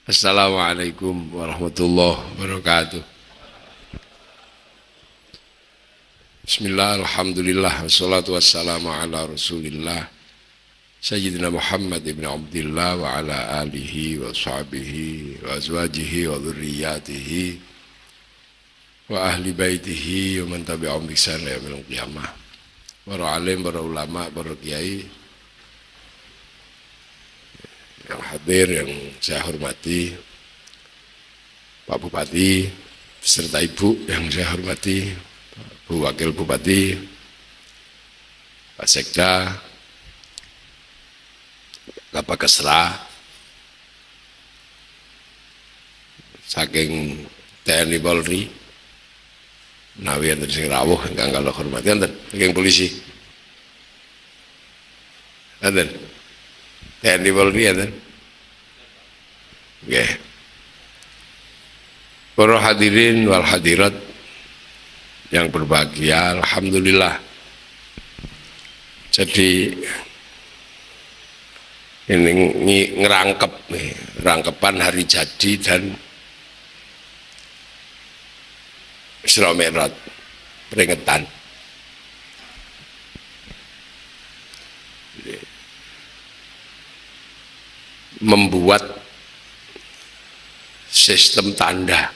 Assalamualaikum warahmatullahi wabarakatuh. Bismillah, alhamdulillah, wassalatu wassalamu ala rasulillah Sayyidina Muhammad ibn Abdillah wa ala alihi wa sahbihi wa azwajihi wa dhurriyatihi wa ahli baitihi wa man tabi'ahum bi ihsan ila yaumil qiyamah. Para alim, para ulama, para kiai yang hadir, yang saya hormati, Pak Bupati beserta Ibu yang saya hormati, Bu Wakil Bupati, Pak Sekda, Bapak Kesra, saking TNI Polri, menawi enten sing rawuh ingkang kula hormati, enten saking polisi, enten TNI Polri, enten. Nggih. Para hadirin wal hadirat yang berbahagia, alhamdulillah. Jadi ini ngerangkep nih, rangkepan hari jadi dan Isra Mi'raj, peringatan. Membuat sistem tanda.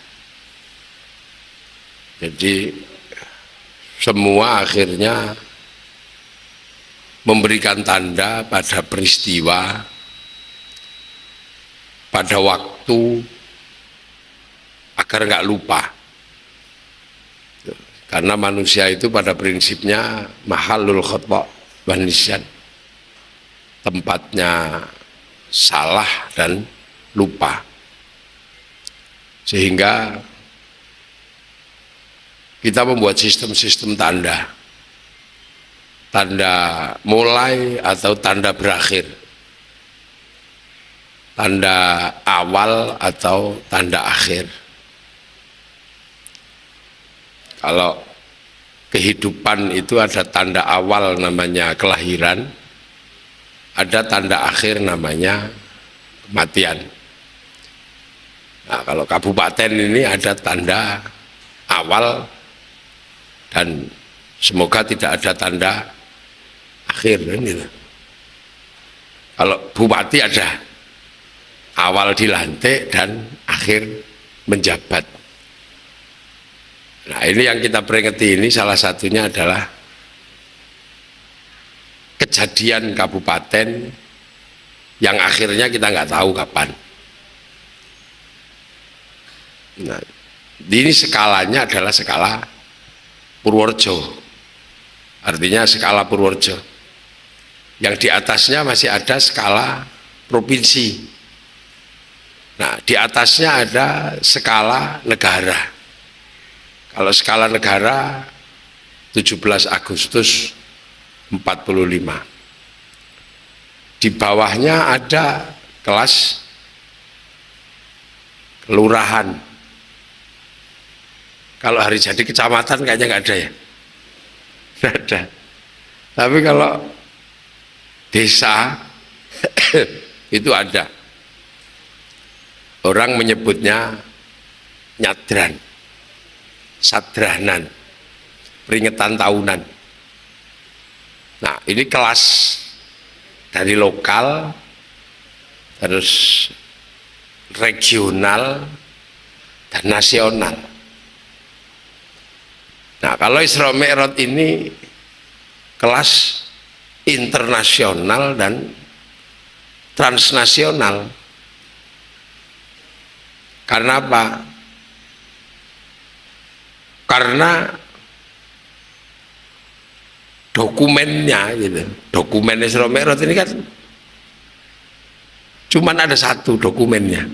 Jadi semua akhirnya memberikan tanda pada peristiwa, pada waktu, agar nggak lupa. Karena manusia itu pada prinsipnya mahalul khata' wan nisyan, tempatnya salah dan lupa. Sehingga kita membuat sistem-sistem tanda, tanda mulai atau tanda berakhir, tanda awal atau tanda akhir. Kalau kehidupan itu ada tanda awal namanya kelahiran, ada tanda akhir namanya kematian. Nah, kalau kabupaten ini ada tanda awal dan semoga tidak ada tanda akhir. Ini. Kalau bupati ada awal dilantik dan akhir menjabat. Nah, ini yang kita peringati, ini salah satunya adalah kejadian kabupaten yang akhirnya kita nggak tahu kapan. Nah, ini skalanya adalah skala Purworejo, artinya skala Purworejo. Yang di atasnya masih ada skala provinsi. Nah, di atasnya ada skala negara. Kalau skala negara 17 Agustus 45. Di bawahnya ada kelas kelurahan. Kalau hari jadi kecamatan kayaknya nggak ada ya, nggak ada. Tapi kalau desa itu ada. Orang menyebutnya nyadran, sadranan, peringatan tahunan. Nah, ini kelas dari lokal, terus regional, dan nasional. Nah, kalau Isra Mi'raj ini kelas internasional dan transnasional. Karena apa? Karena dokumennya gitu. Dokumen Isra Mi'raj ini kan cuman ada satu dokumennya,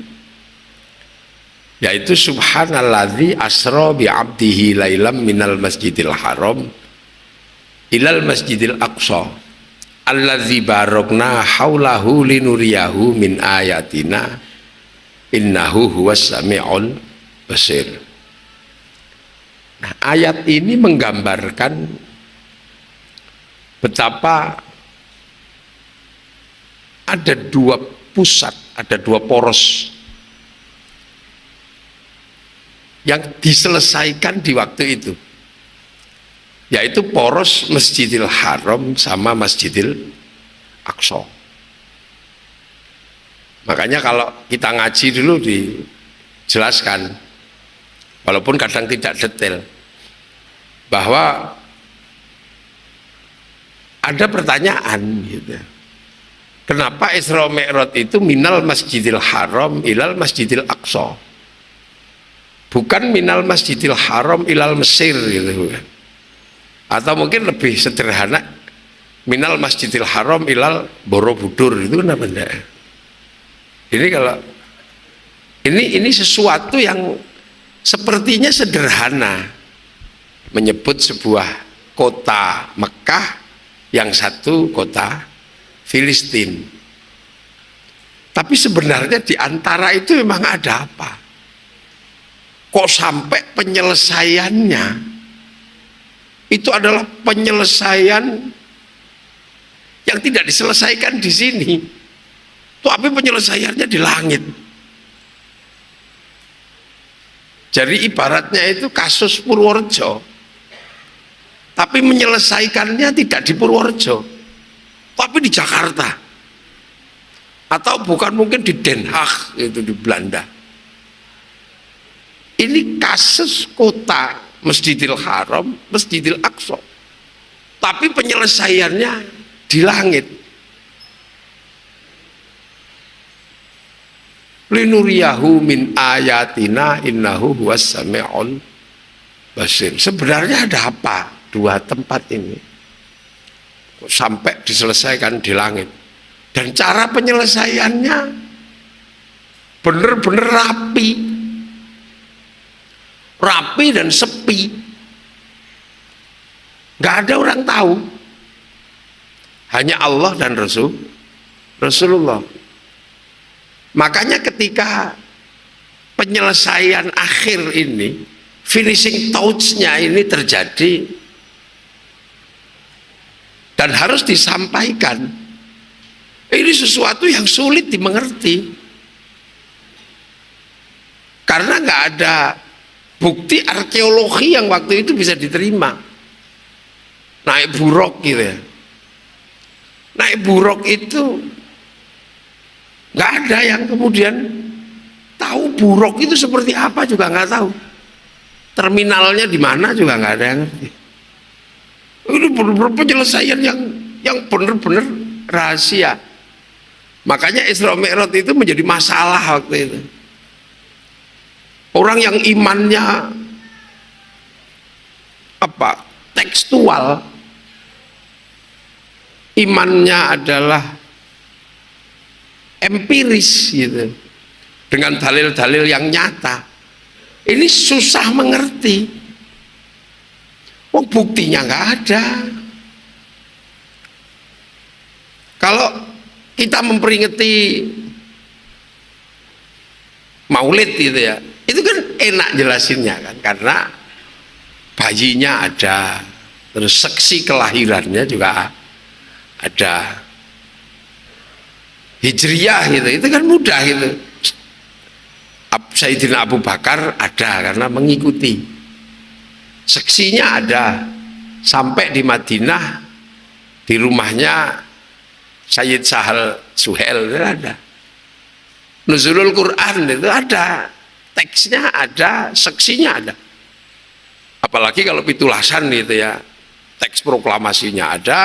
yaitu subhanalladzi asra bi 'abdihi lailam minal masjidil haram ilal masjidil aqsa alladzi barokna haulahu linuriyahu min ayatina innahu huwas sami'ul basir. Nah, ayat ini menggambarkan betapa ada dua pusat, ada dua poros yang diselesaikan di waktu itu, yaitu poros Masjidil Haram sama Masjidil Aqsa. Makanya kalau kita ngaji dulu dijelaskan, walaupun kadang tidak detail, bahwa ada pertanyaan gitu. Kenapa Isra Mi'raj itu minal Masjidil Haram ilal Masjidil Aqsa, bukan minal Masjidil Haram ilal Mesir gitu kan? Atau mungkin lebih sederhana, minal Masjidil Haram ilal Borobudur, itu kenapa enggak? Ini kalau ini sesuatu yang sepertinya sederhana, menyebut sebuah kota Mekah, yang satu kota Filistin. Tapi sebenarnya di antara itu memang ada apa? Kok sampai penyelesaiannya itu adalah penyelesaian yang tidak diselesaikan di sini, tapi penyelesaiannya di langit. Jadi ibaratnya itu kasus Purworejo, tapi menyelesaikannya tidak di Purworejo, tapi di Jakarta, atau bukan mungkin di Den Haag itu di Belanda. Ini kasus kota Masjidil Haram, Masjidil Aqsa, tapi penyelesaiannya di langit. Linuriyahu min ayatina innahu huwas sami'ul basir. Sebenarnya ada apa dua tempat ini sampai diselesaikan di langit, dan cara penyelesaiannya benar-benar rapi dan sepi, nggak ada orang tahu, hanya Allah dan Rasulullah. Makanya ketika penyelesaian akhir ini, finishing touch-nya ini terjadi dan harus disampaikan, ini sesuatu yang sulit dimengerti karena nggak ada bukti arkeologi yang waktu itu bisa diterima. Naik buruk gitu ya, naik buruk itu nggak ada yang kemudian tahu buruk itu seperti apa, juga nggak tahu. Terminalnya di mana juga nggak ada yang ngerti. Ini benar-benar penyelesaian yang benar-benar rahasia. Makanya Isra Mi'raj itu menjadi masalah waktu itu. Orang yang imannya tekstual, imannya adalah empiris gitu, dengan dalil-dalil yang nyata, ini susah mengerti. Buktinya nggak ada. Kalau kita memperingati Maulid gitu ya, itu kan enak jelasinnya kan, karena bayinya ada, terus seksi kelahirannya juga ada, Hijriyah gitu, itu kan mudah gitu. Sayyidina Abu Bakar ada karena mengikuti, seksinya ada, sampai di Madinah di rumahnya Sayyid Sahal Suhel itu ada, Nuzulul Quran itu ada, teksnya ada, seksinya ada. Apalagi kalau pitulasan gitu ya, teks proklamasinya ada,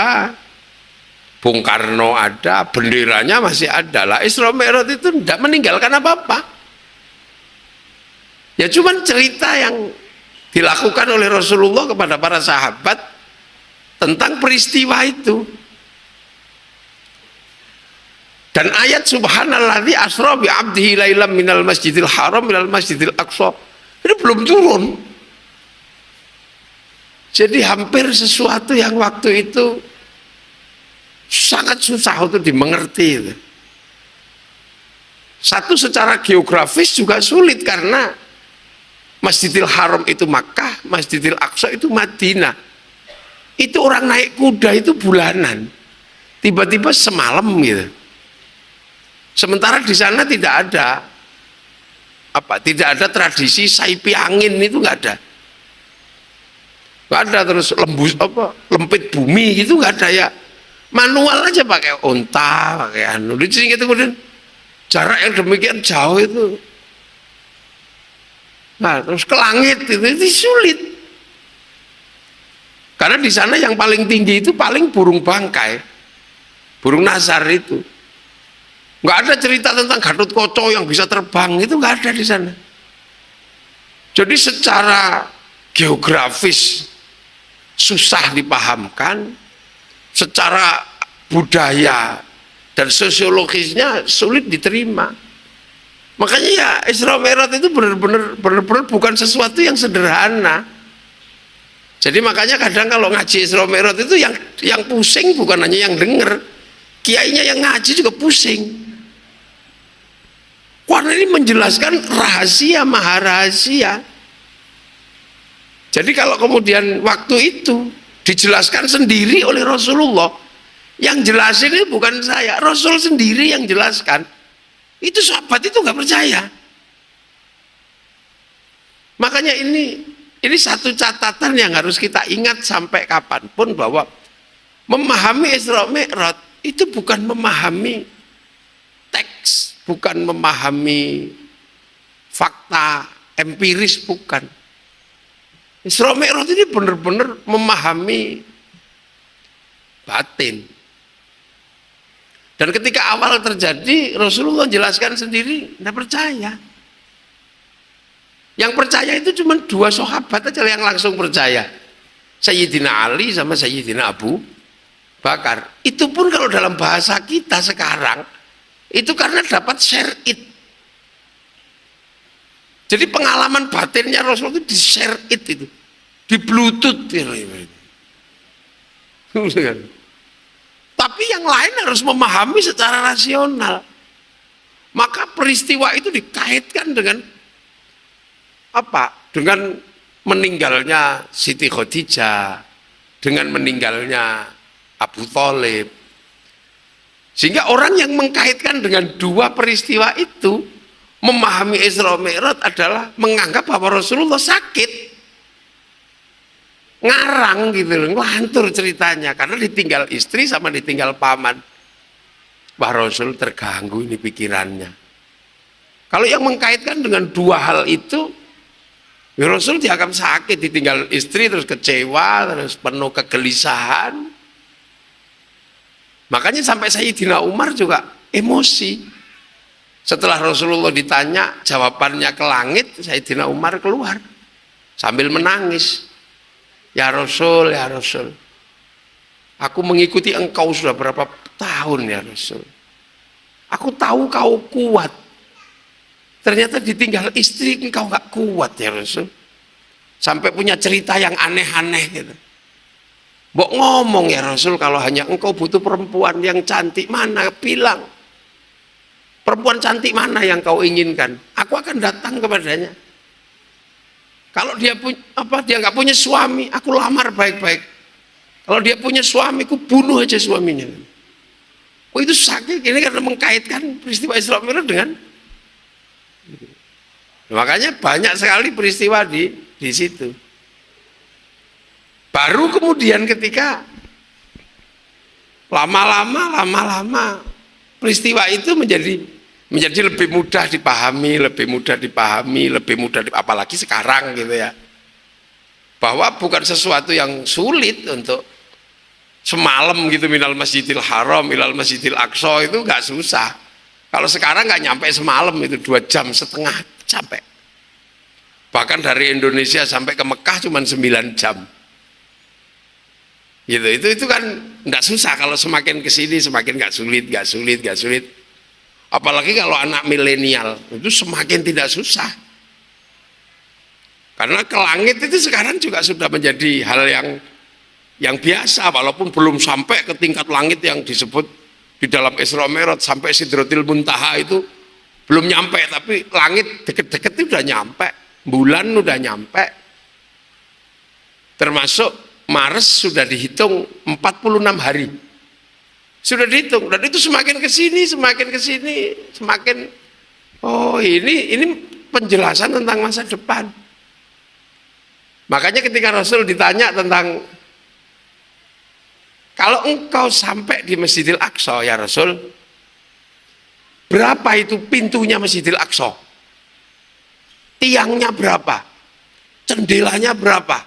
Bung Karno ada, benderanya masih ada. Lah Isra Mi'raj itu tidak meninggalkan apa-apa. Ya cuman cerita yang dilakukan oleh Rasulullah kepada para sahabat tentang peristiwa itu. Dan ayat subhanalladzi asra bi 'abdihi lailam minal masjidil haram ilal masjidil aqsa ini belum turun. Jadi hampir sesuatu yang waktu itu sangat susah untuk dimengerti. Satu, secara geografis juga sulit karena Masjidil Haram itu Makkah, Masjidil Aqsa itu Madinah. Itu orang naik kuda itu bulanan, tiba-tiba semalam gitu. Sementara di sana tidak ada tidak ada tradisi saipi angin, itu nggak ada. Nggak ada terus lempit bumi gitu, nggak ada ya. Manual aja pakai unta, pakai anu. Di sini itu kemudian jarak yang demikian jauh itu. Nah, terus ke langit itu sulit. Karena di sana yang paling tinggi itu paling burung bangkai, burung nasar itu. Nggak ada cerita tentang Gatotkaca yang bisa terbang, itu nggak ada di sana. Jadi secara geografis susah dipahamkan, secara budaya dan sosiologisnya sulit diterima. Makanya ya Isra Mi'raj itu benar-benar bukan sesuatu yang sederhana. Jadi makanya kadang kalau ngaji Isra Mi'raj itu yang pusing bukan hanya yang dengar, kiainya yang ngaji juga pusing. Karena ini menjelaskan rahasia, maha rahasia. Jadi kalau kemudian waktu itu dijelaskan sendiri oleh Rasulullah, yang jelasin ini bukan saya, Rasul sendiri yang jelaskan, itu sahabat itu nggak percaya. Makanya ini satu catatan yang harus kita ingat sampai kapanpun, bahwa memahami Isra Mi'raj itu bukan memahami teks, bukan memahami fakta empiris, bukan. Isra Mi'raj ini benar-benar memahami batin. Dan ketika awal terjadi, Rasulullah jelaskan sendiri, tidak percaya. Yang percaya itu cuma 2 sahabat aja yang langsung percaya, Sayyidina Ali sama Sayyidina Abu Bakar. Itu pun kalau dalam bahasa kita sekarang, itu karena dapat share it. Jadi pengalaman batinnya Rasul itu di share it, itu di bluetooth. Tapi yang lain harus memahami secara rasional. Maka peristiwa itu dikaitkan dengan apa? Dengan meninggalnya Siti Khadijah, dengan meninggalnya Abu Thalib. Sehingga orang yang mengkaitkan dengan 2 peristiwa itu, memahami Isra Mi'raj adalah menganggap bahwa Rasulullah sakit. Ngarang gitu loh, ngelantur ceritanya, karena ditinggal istri sama ditinggal paman. Wah, Rasul terganggu ini pikirannya. Kalau yang mengkaitkan dengan 2 hal itu, ya Rasul dianggap sakit, ditinggal istri terus kecewa, terus penuh kegelisahan. Makanya sampai Sayyidina Umar juga emosi. Setelah Rasulullah ditanya, jawabannya ke langit, Sayyidina Umar keluar sambil menangis. Ya Rasul, ya Rasul, aku mengikuti engkau sudah berapa tahun ya Rasul. Aku tahu kau kuat. Ternyata ditinggal istri engkau gak kuat ya Rasul. Sampai punya cerita yang aneh-aneh gitu. Mbok ngomong ya Rasul, kalau hanya engkau butuh perempuan yang cantik, mana bilang. Perempuan cantik mana yang kau inginkan? Aku akan datang kepadanya. Kalau dia nggak punya suami, aku lamar baik-baik. Kalau dia punya suami, aku bunuh aja suaminya. Oh, itu sakit ini karena mengkaitkan peristiwa Isra Mi'raj dengan. Makanya banyak sekali peristiwa di situ. Baru kemudian ketika lama-lama peristiwa itu menjadi lebih mudah dipahami, apalagi sekarang gitu ya. Bahwa bukan sesuatu yang sulit untuk semalam gitu, minal masjidil haram, minal masjidil aqsa, itu nggak susah. Kalau sekarang nggak nyampe semalam, itu 2,5 jam sampai. Bahkan dari Indonesia sampai ke Mekah cuma 9 jam. Gitu, itu kan nggak susah. Kalau semakin kesini semakin nggak sulit. Apalagi kalau anak milenial itu semakin tidak susah. Karena ke langit itu sekarang juga sudah menjadi hal yang biasa, walaupun belum sampai ke tingkat langit yang disebut di dalam Isra Mi'raj sampai Sidratil Muntaha itu belum nyampe, tapi langit deket-deket itu udah nyampe, bulan udah nyampe. Termasuk Mars sudah dihitung 46 hari. Sudah dihitung, dan itu semakin ke sini, oh ini penjelasan tentang masa depan. Makanya ketika Rasul ditanya tentang, kalau engkau sampai di Masjidil Aqsa ya Rasul, berapa itu pintunya Masjidil Aqsa? Tiangnya berapa? Jendelanya berapa?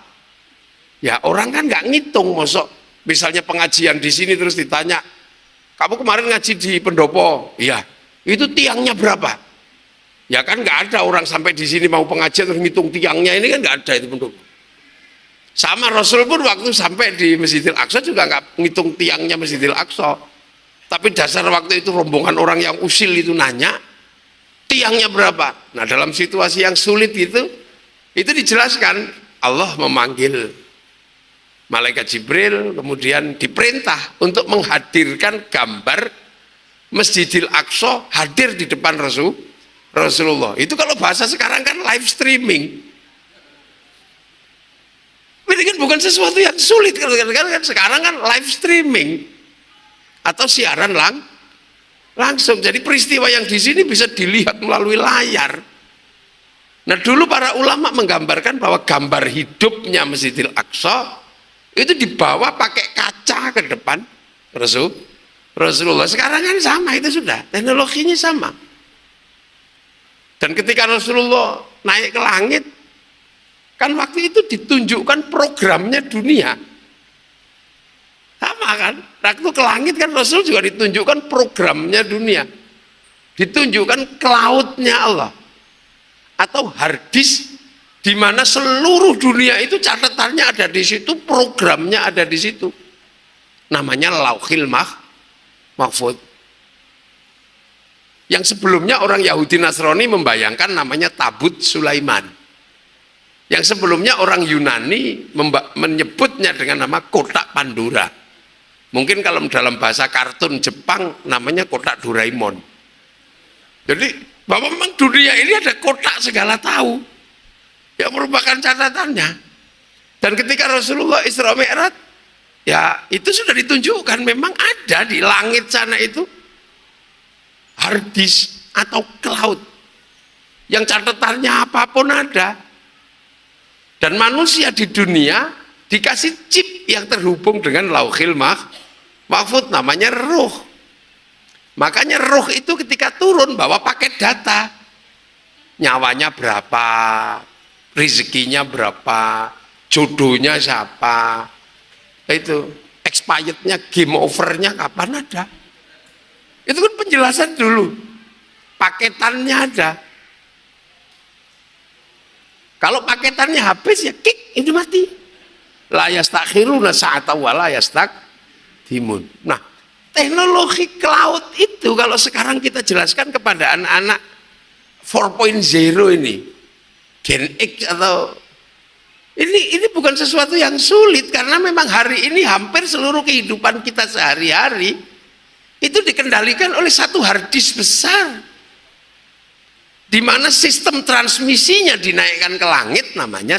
Ya orang kan nggak ngitung, mosok misalnya pengajian di sini terus ditanya, kamu kemarin ngaji di pendopo, iya, itu tiangnya berapa? Ya kan nggak ada orang sampai di sini mau pengajian terus ngitung tiangnya, ini kan nggak ada itu pendopo. Sama Rasul pun waktu sampai di Masjidil Aqsa juga nggak ngitung tiangnya Masjidil Aqsa. Tapi dasar waktu itu rombongan orang yang usil itu nanya, tiangnya berapa? Nah dalam situasi yang sulit itu dijelaskan, Allah memanggil malaikat Jibril, kemudian diperintah untuk menghadirkan gambar Masjidil Aqsa hadir di depan Rasulullah. Itu kalau bahasa sekarang kan live streaming. Ini kan bukan sesuatu yang sulit, kan sekarang kan live streaming atau siaran langsung. Jadi peristiwa yang di sini bisa dilihat melalui layar. Nah dulu para ulama menggambarkan bahwa gambar hidupnya Masjidil Aqsa itu dibawa pakai kaca ke depan Rasulullah. Sekarang kan sama, itu sudah teknologinya sama. Dan ketika Rasulullah naik ke langit, kan waktu itu ditunjukkan programnya dunia. Sama kan? Waktu ke langit kan Rasul juga ditunjukkan programnya dunia. Ditunjukkan cloud-nya Allah. Atau harddisk di mana seluruh dunia itu catatannya ada di situ, programnya ada di situ. Namanya Lauhil Mahfuz. Yang sebelumnya orang Yahudi Nasrani membayangkan namanya Tabut Sulaiman. Yang sebelumnya orang Yunani menyebutnya dengan nama kotak Pandora. Mungkin kalau dalam bahasa kartun Jepang namanya kotak Doraemon. Jadi bahwa memang dunia ini ada kotak segala tahu yang merupakan catatannya. Dan ketika Rasulullah Isra Mi'raj, ya itu sudah ditunjukkan memang ada di langit sana itu harddisk atau cloud yang catatannya apapun ada. Dan manusia di dunia dikasih chip yang terhubung dengan Lauhil Mahfuz, namanya ruh. Makanya ruh itu ketika turun bawa paket data. Nyawanya berapa, rezekinya berapa, jodohnya siapa. Itu expirednya, game overnya kapan ada. Itu kan penjelasan dulu. Paketannya ada. Kalau paketannya habis ya kick, itu mati. La yastakhiruna sa'ata wa la yastaqdimun. Nah, teknologi cloud itu kalau sekarang kita jelaskan kepada anak-anak 4.0 ini, Gen X atau ini bukan sesuatu yang sulit, karena memang hari ini hampir seluruh kehidupan kita sehari-hari itu dikendalikan oleh satu harddisk besar. Di mana sistem transmisinya dinaikkan ke langit namanya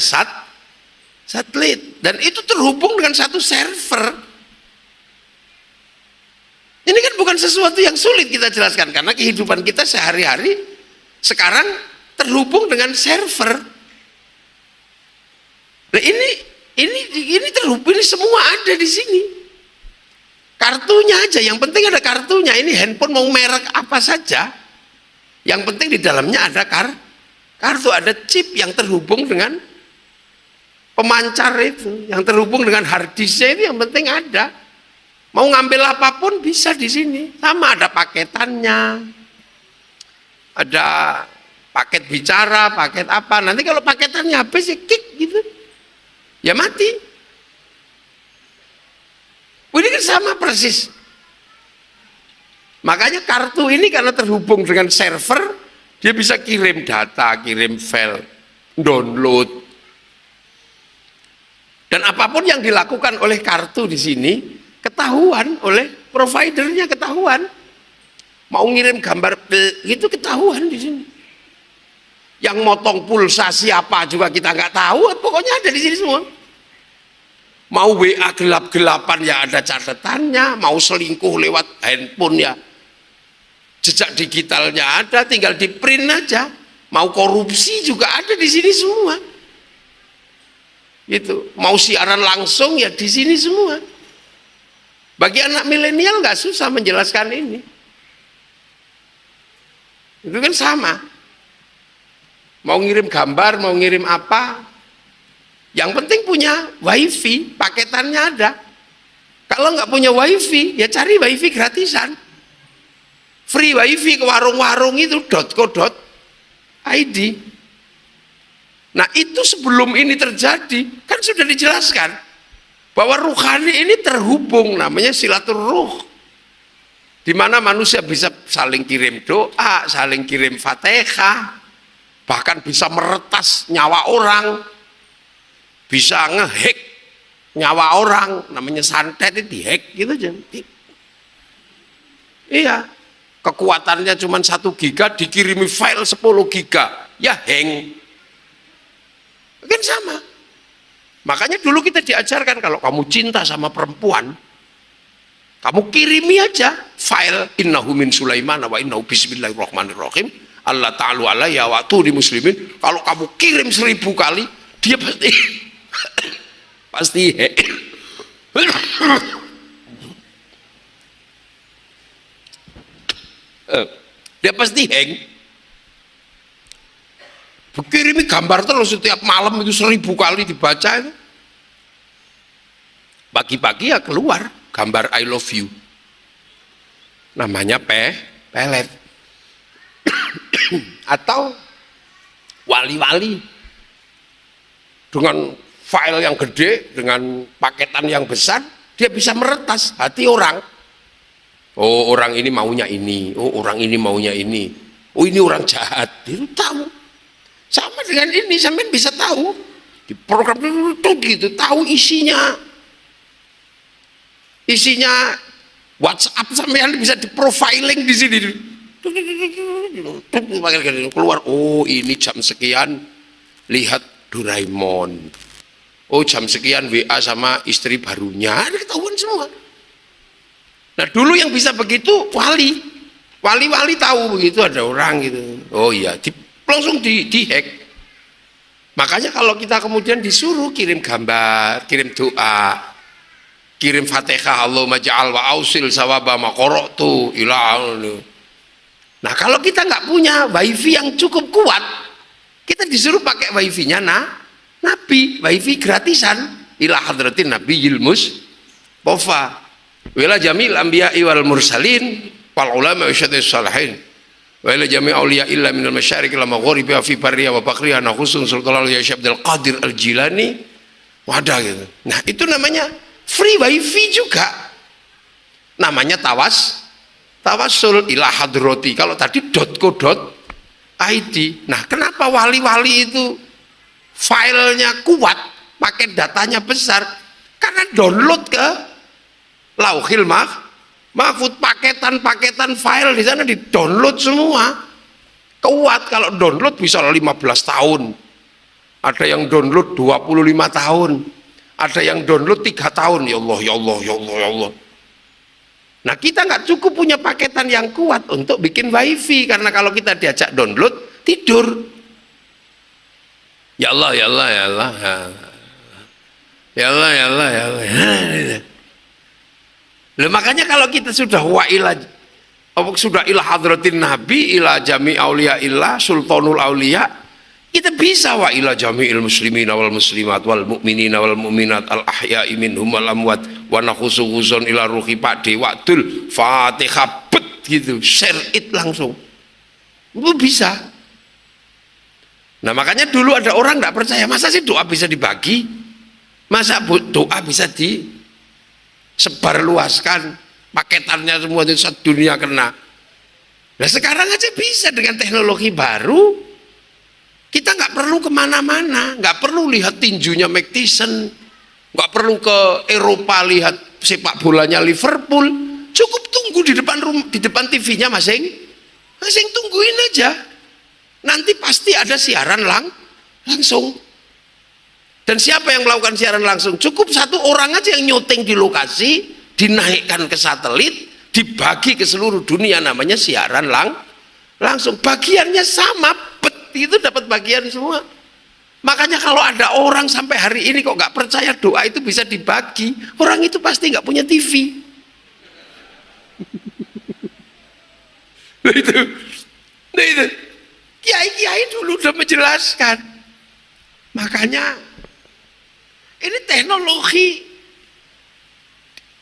satelit, dan itu terhubung dengan satu server. Ini kan bukan sesuatu yang sulit kita jelaskan, karena kehidupan kita sehari-hari sekarang terhubung dengan server. Nah ini terhubung, ini semua ada di sini. Kartunya aja, yang penting ada kartunya. Ini handphone mau merek apa saja, yang penting di dalamnya ada kartu, ada chip yang terhubung dengan pemancar itu, yang terhubung dengan harddisknya itu, yang penting ada. Mau ngambil apapun bisa di sini. Sama ada paketannya, ada paket bicara, paket apa. Nanti kalau paketannya habis ya kick gitu, ya mati. Ini kan sama persis. Makanya kartu ini karena terhubung dengan server, dia bisa kirim data, kirim file, download. Dan apapun yang dilakukan oleh kartu di sini ketahuan oleh providernya, ketahuan. Mau ngirim gambar itu ketahuan di sini. Yang motong pulsa siapa juga kita nggak tahu, pokoknya ada di sini semua. Mau WA gelap-gelapan ya ada catatannya, mau selingkuh lewat handphone ya jejak digitalnya ada, tinggal di print aja. mau korupsi juga ada di sini semua. Itu mau siaran langsung ya di sini semua. Bagi anak milenial nggak susah menjelaskan ini. Itu kan sama. Mau ngirim gambar, mau ngirim apa, yang penting punya wifi, paketannya ada. Kalau nggak punya wifi, ya cari wifi gratisan. Free wifi ke warung-warung itu .co.id. Nah itu sebelum ini terjadi, kan sudah dijelaskan bahwa ruhani ini terhubung, namanya silaturruh, di mana manusia bisa saling kirim doa, saling kirim fatihah, bahkan bisa meretas nyawa orang, bisa ngehack nyawa orang, namanya santet itu dihack gitu aja. Iya, kekuatannya cuma 1 giga dikirimi file 10 giga, ya hang. Kan sama. Makanya dulu kita diajarkan kalau kamu cinta sama perempuan, kamu kirimi aja file innahu min Sulaiman wa innahu bismillahirrahmanirrahim. Allah ta'ala alayya wa di muslimin. Kalau kamu kirim 1000 kali, dia pasti dia pasti hang. Kirimi gambar terus setiap malam itu 1000 kali dibaca itu. Pagi-pagi ya keluar gambar I love you. Namanya pelet. Atau wali-wali dengan file yang gede, dengan paketan yang besar, dia bisa meretas hati orang. Oh orang ini maunya ini, oh orang ini maunya ini, oh ini orang jahat, dia tahu. Sama dengan ini, sampean bisa tahu di program itu gitu, tahu isinya WhatsApp, sampean bisa di profiling di sini. Keluar, oh ini jam sekian lihat Doraemon, oh jam sekian WA sama istri barunya, ada ketahuan semua. Nah dulu yang bisa begitu wali tahu begitu ada orang gitu, oh iya langsung di hack. Makanya kalau kita kemudian disuruh kirim gambar, kirim doa, kirim fatihah, Allahumma ja'al wa ausil sawaba ma qara'tu ila. Nah kalau kita nggak punya wifi yang cukup kuat, kita disuruh pakai wifi-nya Nabi, wifi gratisan ila hadratin nabiyil mustafa wala jamil anbiya'i wal mursalin wal ulama wa syadis salihin wa ila jami' auliya illa minal masyariq ila maghribi fi barriya wa bakriya na khusun sultan ya Syekh Abdul Qadir Al-Jilani wadah gitu. Nah itu namanya free wifi juga, namanya tawasul ila hadrati. Kalau tadi .co.id. Nah kenapa wali-wali itu filenya kuat, pakai datanya besar? Karena download ke Lauhil Mahfud, paketan file di sana di download semua, kuat. Kalau download bisa 15 tahun, ada yang download 25 tahun, ada yang download 3 tahun. Ya Allah, ya Allah, ya Allah, ya Allah. Nah kita nggak cukup punya paketan yang kuat untuk bikin wifi, karena kalau kita diajak download tidur. Ya Allah, ya Allah, ya Allah, ya Allah, ya Allah, ya Allah, ya Allah. Loh, makanya kalau kita sudah sudah ila hadratin nabi, ila jami aulia illa sultanul aulia, kita bisa wa ila jami'il muslimin wal muslimat wal mu'minin wal mu'minat al ahya'i minhum wal amwat wa nakhususun ila ruhi Pak Dewadul Fatihah bet gitu, share it langsung. Itu bisa. Nah makanya dulu ada orang nggak percaya, masa sih doa bisa dibagi, masa doa bisa disebarluaskan, paketannya semua itu sedunia kena. Nah sekarang aja bisa dengan teknologi baru, kita nggak perlu kemana-mana, nggak perlu lihat tinjunya Mike Tyson, nggak perlu ke Eropa lihat sepak bolanya Liverpool, cukup tunggu di depan TV-nya masing tungguin aja. Nanti pasti ada siaran langsung. Dan siapa yang melakukan siaran langsung? Cukup 1 orang aja yang nyuting di lokasi, dinaikkan ke satelit, dibagi ke seluruh dunia, namanya siaran langsung. Bagiannya sama, bet itu dapat bagian semua. Makanya kalau ada orang sampai hari ini kok nggak percaya doa itu bisa dibagi, orang itu pasti nggak punya TV. Nah itu, kiai-kiai dulu udah menjelaskan. Makanya ini teknologi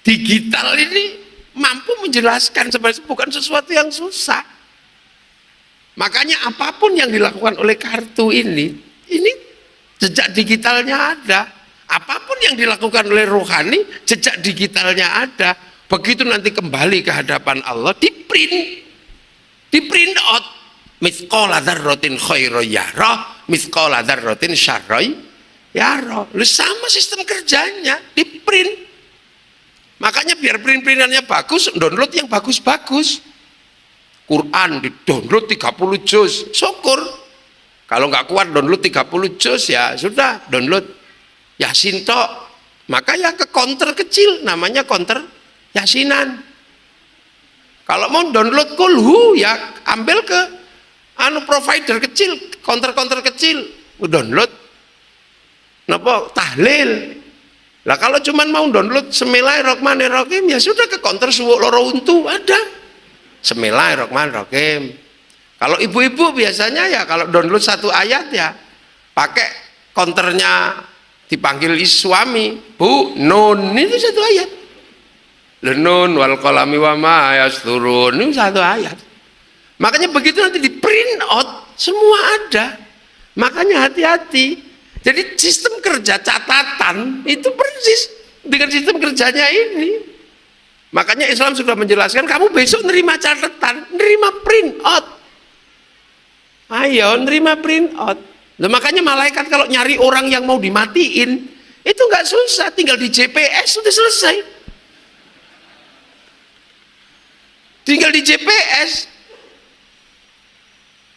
digital ini mampu menjelaskan sebenarnya bukan sesuatu yang susah. Makanya apapun yang dilakukan oleh kartu ini jejak digitalnya ada. Apapun yang dilakukan oleh rohani, jejak digitalnya ada. Begitu nanti kembali ke hadapan Allah, di print out. Mithqala dzarratin khairan yarah, mithqala dzarratin syarran yarah. Sama sistem kerjanya, di print. Makanya biar print-printannya bagus, download yang bagus-bagus. Quran di download 30 juz, syukur. Kalau nggak kuat download 30 juz ya sudah download Yasin tok. Maka ya ke counter kecil namanya counter Yasinan. Kalau mau download kulhu ya ambil ke provider kecil, counter kecil, download napa tahlil. Lah kalau cuman mau download Bismillahirrahmanirrahim ya sudah ke counter suwuk loro untu ada. Bismillahirrahmanirrahim. Kalau ibu-ibu biasanya ya kalau download satu ayat ya pakai counternya dipanggil suami, Bu, nun itu satu ayat. Lenun wal qalami wa ma yasturun ini satu ayat. Makanya begitu nanti di print out semua ada. Makanya hati-hati. Jadi sistem kerja catatan itu persis dengan sistem kerjanya ini. Makanya Islam sudah menjelaskan kamu besok nerima catatan, nerima print out. Ayo nerima print out. Nah, makanya malaikat kalau nyari orang yang mau dimatiin itu nggak susah, tinggal di GPS sudah selesai. Tinggal di GPS.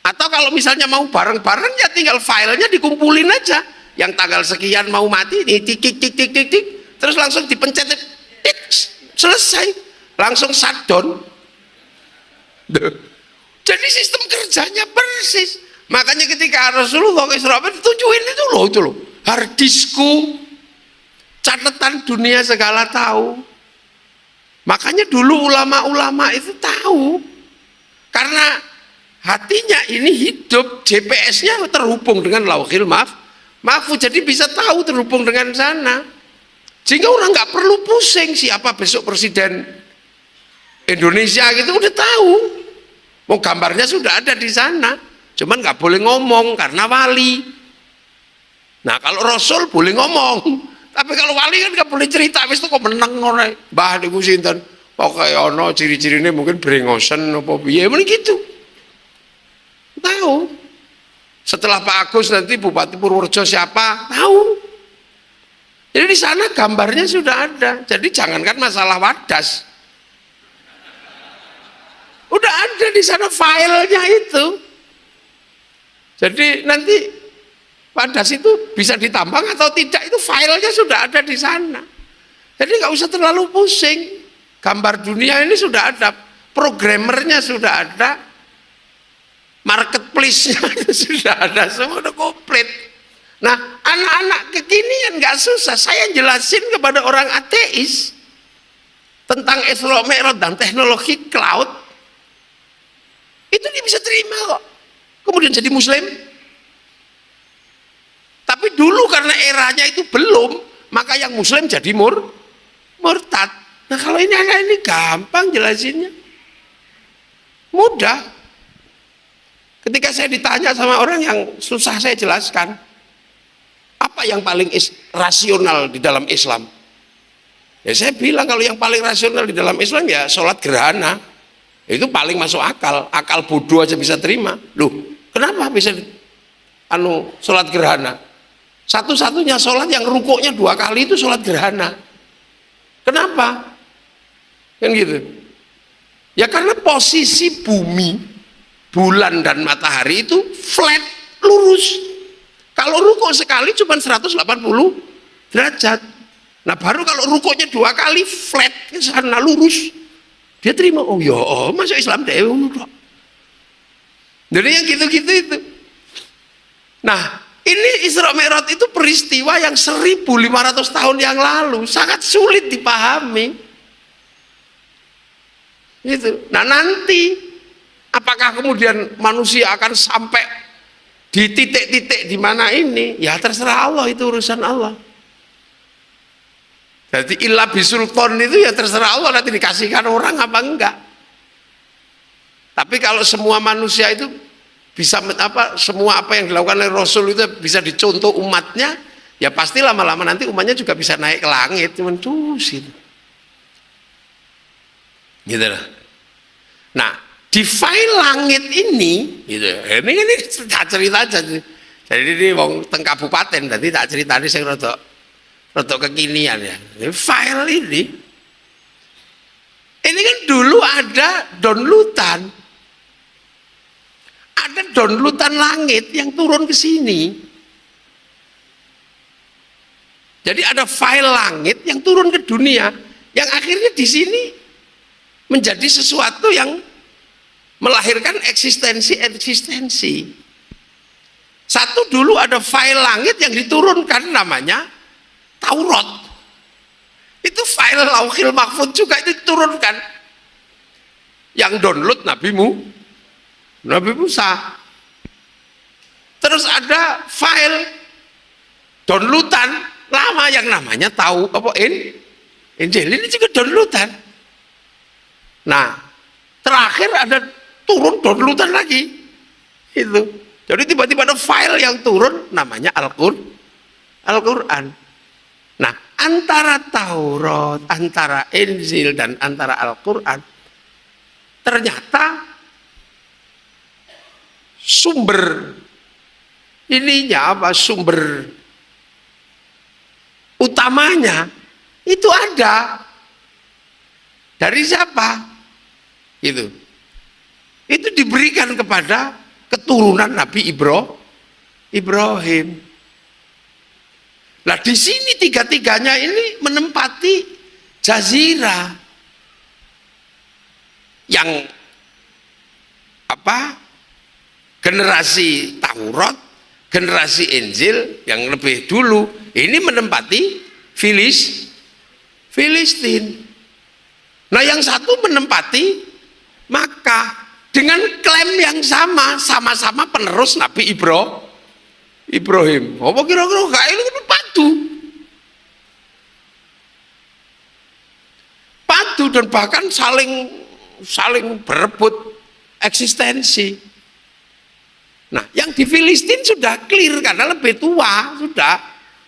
Atau kalau misalnya mau bareng-bareng ya tinggal filenya dikumpulin aja. Yang tanggal sekian mau mati, nih tik tik tik tik tik tik, terus langsung dipencet, tik, selesai, langsung shutdown. Jadi sistem kerjanya persis. Makanya ketika Rasulullah SAW tunjukin itu loh, hard diskku, catatan dunia segala tahu. Makanya dulu ulama-ulama itu tahu, karena hatinya ini hidup, GPS-nya terhubung dengan Lauhil Mahfuz, jadi bisa tahu terhubung dengan sana. Sehingga orang nggak perlu pusing siapa besok presiden Indonesia gitu, udah tahu. Mau gambarnya sudah ada di sana, cuman nggak boleh ngomong karena wali. Nah kalau Rasul boleh ngomong, tapi kalau wali kan nggak boleh cerita. Habis itu kok menang orang, bah niku sinten, pokoknya ono ciri-cirinya mungkin brengosen apa piye, mending gitu. Tahu. Setelah Pak Agus nanti Bupati Purworejo siapa, tahu. Jadi di sana gambarnya sudah ada. Jadi jangankan masalah wadas, udah ada di sana filenya itu. Jadi nanti wadas itu bisa ditambang atau tidak, itu filenya sudah ada di sana. Jadi nggak usah terlalu pusing. Gambar dunia ini sudah ada, programmernya sudah ada, marketplace-nya sudah ada, semua udah komplit. Nah, anak-anak kekinian nggak susah. Saya jelasin kepada orang ateis tentang Isra Mi'raj dan teknologi cloud, itu dia bisa terima kok. Kemudian jadi muslim. Tapi dulu karena eranya itu belum, maka yang muslim jadi murtad. Nah kalau ini anak ini gampang jelasinnya, mudah. Ketika saya ditanya sama orang yang susah saya jelaskan, apa yang paling rasional di dalam Islam? Ya saya bilang kalau yang paling rasional di dalam Islam ya sholat gerhana. Itu paling masuk akal. Akal bodoh aja bisa terima. Loh, kenapa bisa sholat gerhana? Satu-satunya sholat yang rukuknya 2 kali itu sholat gerhana. Kenapa? Kan gitu. Ya karena posisi bumi, bulan dan matahari itu flat, lurus. Kalau rukuk sekali cuma 180 derajat. Nah baru kalau rukuknya 2 kali flat ke sana lurus, dia terima. Oh ya, masuk Islam deh. Jadi yang gitu-gitu itu. Nah, ini Isra Mi'raj itu peristiwa yang 1500 tahun yang lalu, sangat sulit dipahami. Gitu. Nah, nanti apakah kemudian manusia akan sampai di titik-titik di mana ini? Ya terserah Allah, itu urusan Allah. Jadi illa bisultan itu ya terserah Allah, nanti dikasihkan orang apa enggak. Tapi kalau semua manusia itu bisa semua apa yang dilakukan oleh Rasul itu bisa dicontoh umatnya, ya pasti lama-lama nanti umatnya juga bisa naik ke langit, cuman tusin. Gitu lah. Nah, di file langit ini, gitu. Ini cerita aja. Jadi ini wong teng kabupaten, tadi tak ceritani sing rada kekinian ya. File ini kan dulu ada downloadan. Ada downloadan langit yang turun ke sini. Jadi ada file langit yang turun ke dunia, yang akhirnya di sini menjadi sesuatu yang melahirkan eksistensi. Satu dulu ada file langit yang diturunkan namanya Taurat. Itu file Lauhil Mahfuz juga itu diturunkan. Yang download Nabi Musa. Terus ada file downloadan lama yang namanya Injil. Ini juga downloadan. Nah, terakhir ada turun downloadan lagi. Itu. Jadi tiba-tiba ada file yang turun namanya Al-Qur'an. Nah, antara Taurat, antara Injil dan antara Al-Qur'an ternyata sumber utamanya itu ada dari siapa? Itu diberikan kepada keturunan Nabi Ibrahim. Nah, di sini tiga-tiganya ini menempati jazirah yang generasi Taurat, generasi Injil yang lebih dulu ini menempati Filistin. Nah, yang satu menempati Makkah dengan klaim yang sama-sama penerus Nabi Ibrahim. Apa kira-kira gak ini padu dan bahkan saling berebut eksistensi. Nah, yang di Filistin sudah clear karena lebih tua sudah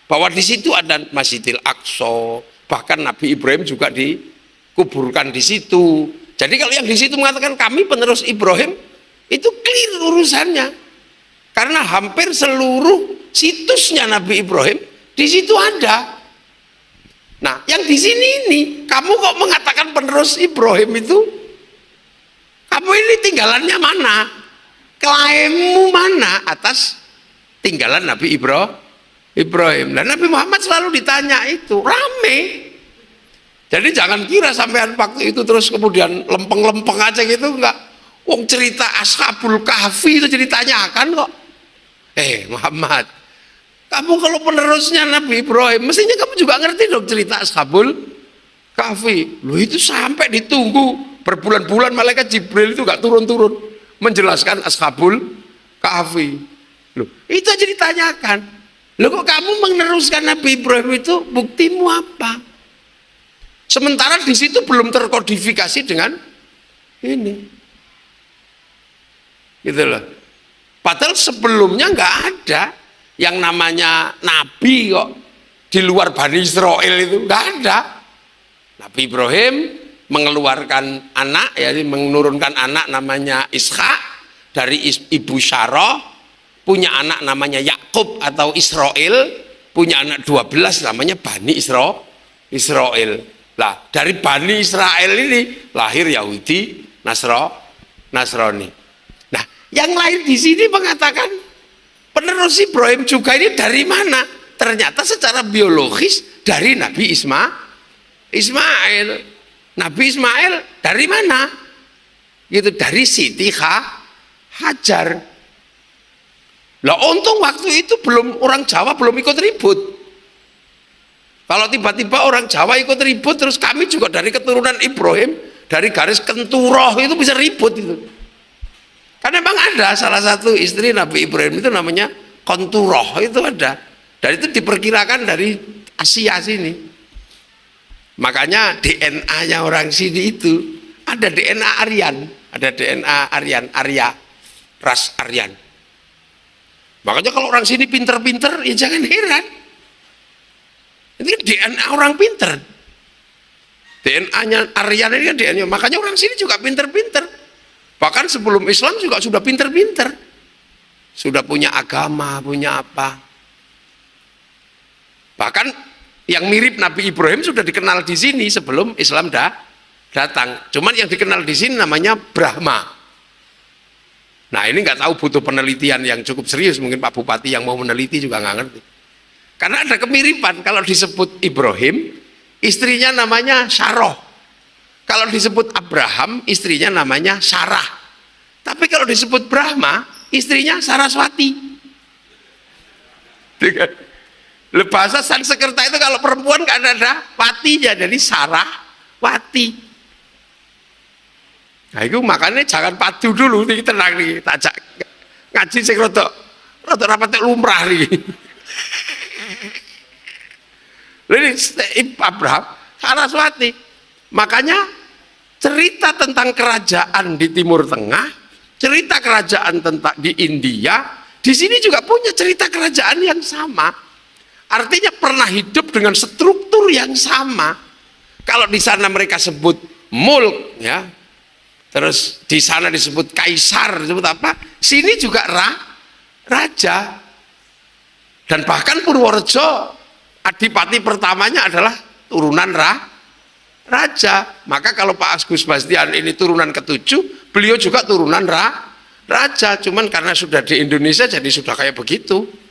bahwa di situ ada Masjidil Aqsa, bahkan Nabi Ibrahim juga dikuburkan di situ. Jadi kalau yang di situ mengatakan kami penerus Ibrahim, itu clear urusannya. Karena hampir seluruh situsnya Nabi Ibrahim di situ ada. Nah, yang di sini ini, kamu kok mengatakan penerus Ibrahim itu? Kamu ini tinggalannya mana? Klaimmu mana atas tinggalan Nabi Ibrahim? Dan Nabi Muhammad selalu ditanya itu, rame. Jadi jangan kira sampean waktu itu terus kemudian lempeng-lempeng aja gitu, enggak. Wong cerita Ashabul Kahfi itu jadi ditanyakan kok. Muhammad, kamu kalau penerusnya Nabi Ibrahim, mestinya kamu juga ngerti dong cerita Ashabul Kahfi. Loh, itu sampai ditunggu berbulan-bulan malaikat Jibril itu gak turun-turun menjelaskan Ashabul Kahfi. Loh, itu aja ditanyakan. Loh, kok kamu meneruskan Nabi Ibrahim itu, buktimu apa? Sementara di situ belum terkodifikasi dengan ini. Gitu loh. Padahal sebelumnya nggak ada yang namanya nabi kok di luar Bani Israel itu nggak ada. Nabi Ibrahim mengeluarkan anak, ya, menurunkan anak namanya Ishak dari ibu Sarah, punya anak namanya Yakub atau Israel, punya anak 12 namanya Bani Israel. Lah, dari Bani Israel ini lahir Yahudi, Nasrani. Nah, yang lain di sini mengatakan penerus Ibrahim juga ini dari mana? Ternyata secara biologis dari Nabi Ismail. Nabi Ismail dari mana? Gitu, dari Siti Hajar. Lah untung waktu itu belum, orang Jawa belum ikut ribut. Kalau tiba-tiba orang Jawa ikut ribut, terus kami juga dari keturunan Ibrahim, dari garis Kenturoh itu bisa ribut itu. Karena memang ada salah satu istri Nabi Ibrahim itu namanya Konturoh, itu ada. Dan itu diperkirakan dari Asia sini. Makanya DNA-nya orang sini itu ada DNA Aryan, ada DNA Aryan, Arya, ras Aryan. Makanya kalau orang sini pinter-pinter, ya jangan heran. Itu kan DNA orang pinter. DNA-nya Aryan ini kan DNA, makanya orang sini juga pinter-pinter. Bahkan sebelum Islam juga sudah pinter-pinter. Sudah punya agama, punya apa. Bahkan yang mirip Nabi Ibrahim sudah dikenal di sini sebelum Islam datang. Cuman yang dikenal di sini namanya Brahma. Nah ini nggak tahu, butuh penelitian yang cukup serius. Mungkin Pak Bupati yang mau meneliti juga nggak ngerti. Karena ada kemiripan. Kalau disebut Ibrahim, istrinya namanya Saroh. Kalau disebut Abraham, istrinya namanya Sarah. Tapi kalau disebut Brahma, istrinya Saraswati. Bahasa Sanskerta itu kalau perempuan kan ada watinya, jadi Sarahwati. Nah itu makanya jangan padu dulu nih, tenang nih, tajak ngaji sing rada rapat lumrah nih. Jadi Abraham, Saraswati. Makanya cerita tentang kerajaan di Timur Tengah, cerita kerajaan tentang di India, di sini juga punya cerita kerajaan yang sama. Artinya pernah hidup dengan struktur yang sama. Kalau di sana mereka sebut mulk, ya, terus di sana disebut kaisar, disebut apa? Sini juga raja. Dan bahkan Purworejo, adipati pertamanya adalah turunan raja. Maka kalau Pak Agus Bastian ini turunan ketujuh, beliau juga turunan raja. Cuman karena sudah di Indonesia jadi sudah kayak begitu.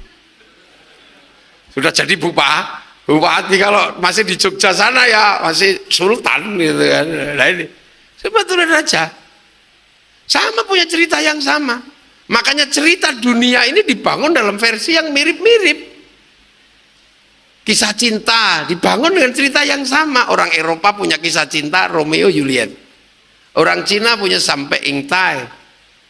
Sudah jadi bupati. Kalau masih di Jogja sana ya masih sultan gitu kan. Nah ini sebetulnya raja. Sama punya cerita yang sama. Makanya cerita dunia ini dibangun dalam versi yang mirip-mirip. Kisah cinta dibangun dengan cerita yang sama. Orang Eropa punya kisah cinta Romeo Juliet. Orang Cina punya Sampai Ingtai.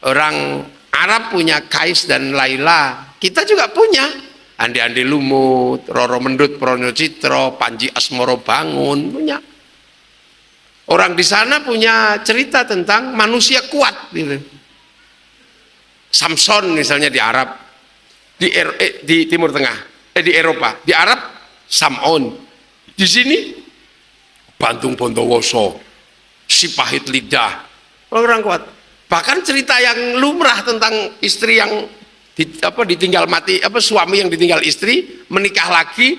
Orang Arab punya Kais dan Laila. Kita juga punya Andi-Andi Lumut, Roro Mendut, Pronyo Citro, Panji Asmoro Bangun, punya. Orang di sana punya cerita tentang manusia kuat gitu. Samson misalnya di Arab, di Timur Tengah, di Eropa, di Arab Sam'on. Di sini Bantung Bondowoso, Sipahit Lidah, orang kuat. Bahkan cerita yang lumrah tentang istri yang ditinggal mati, suami yang ditinggal istri, menikah lagi,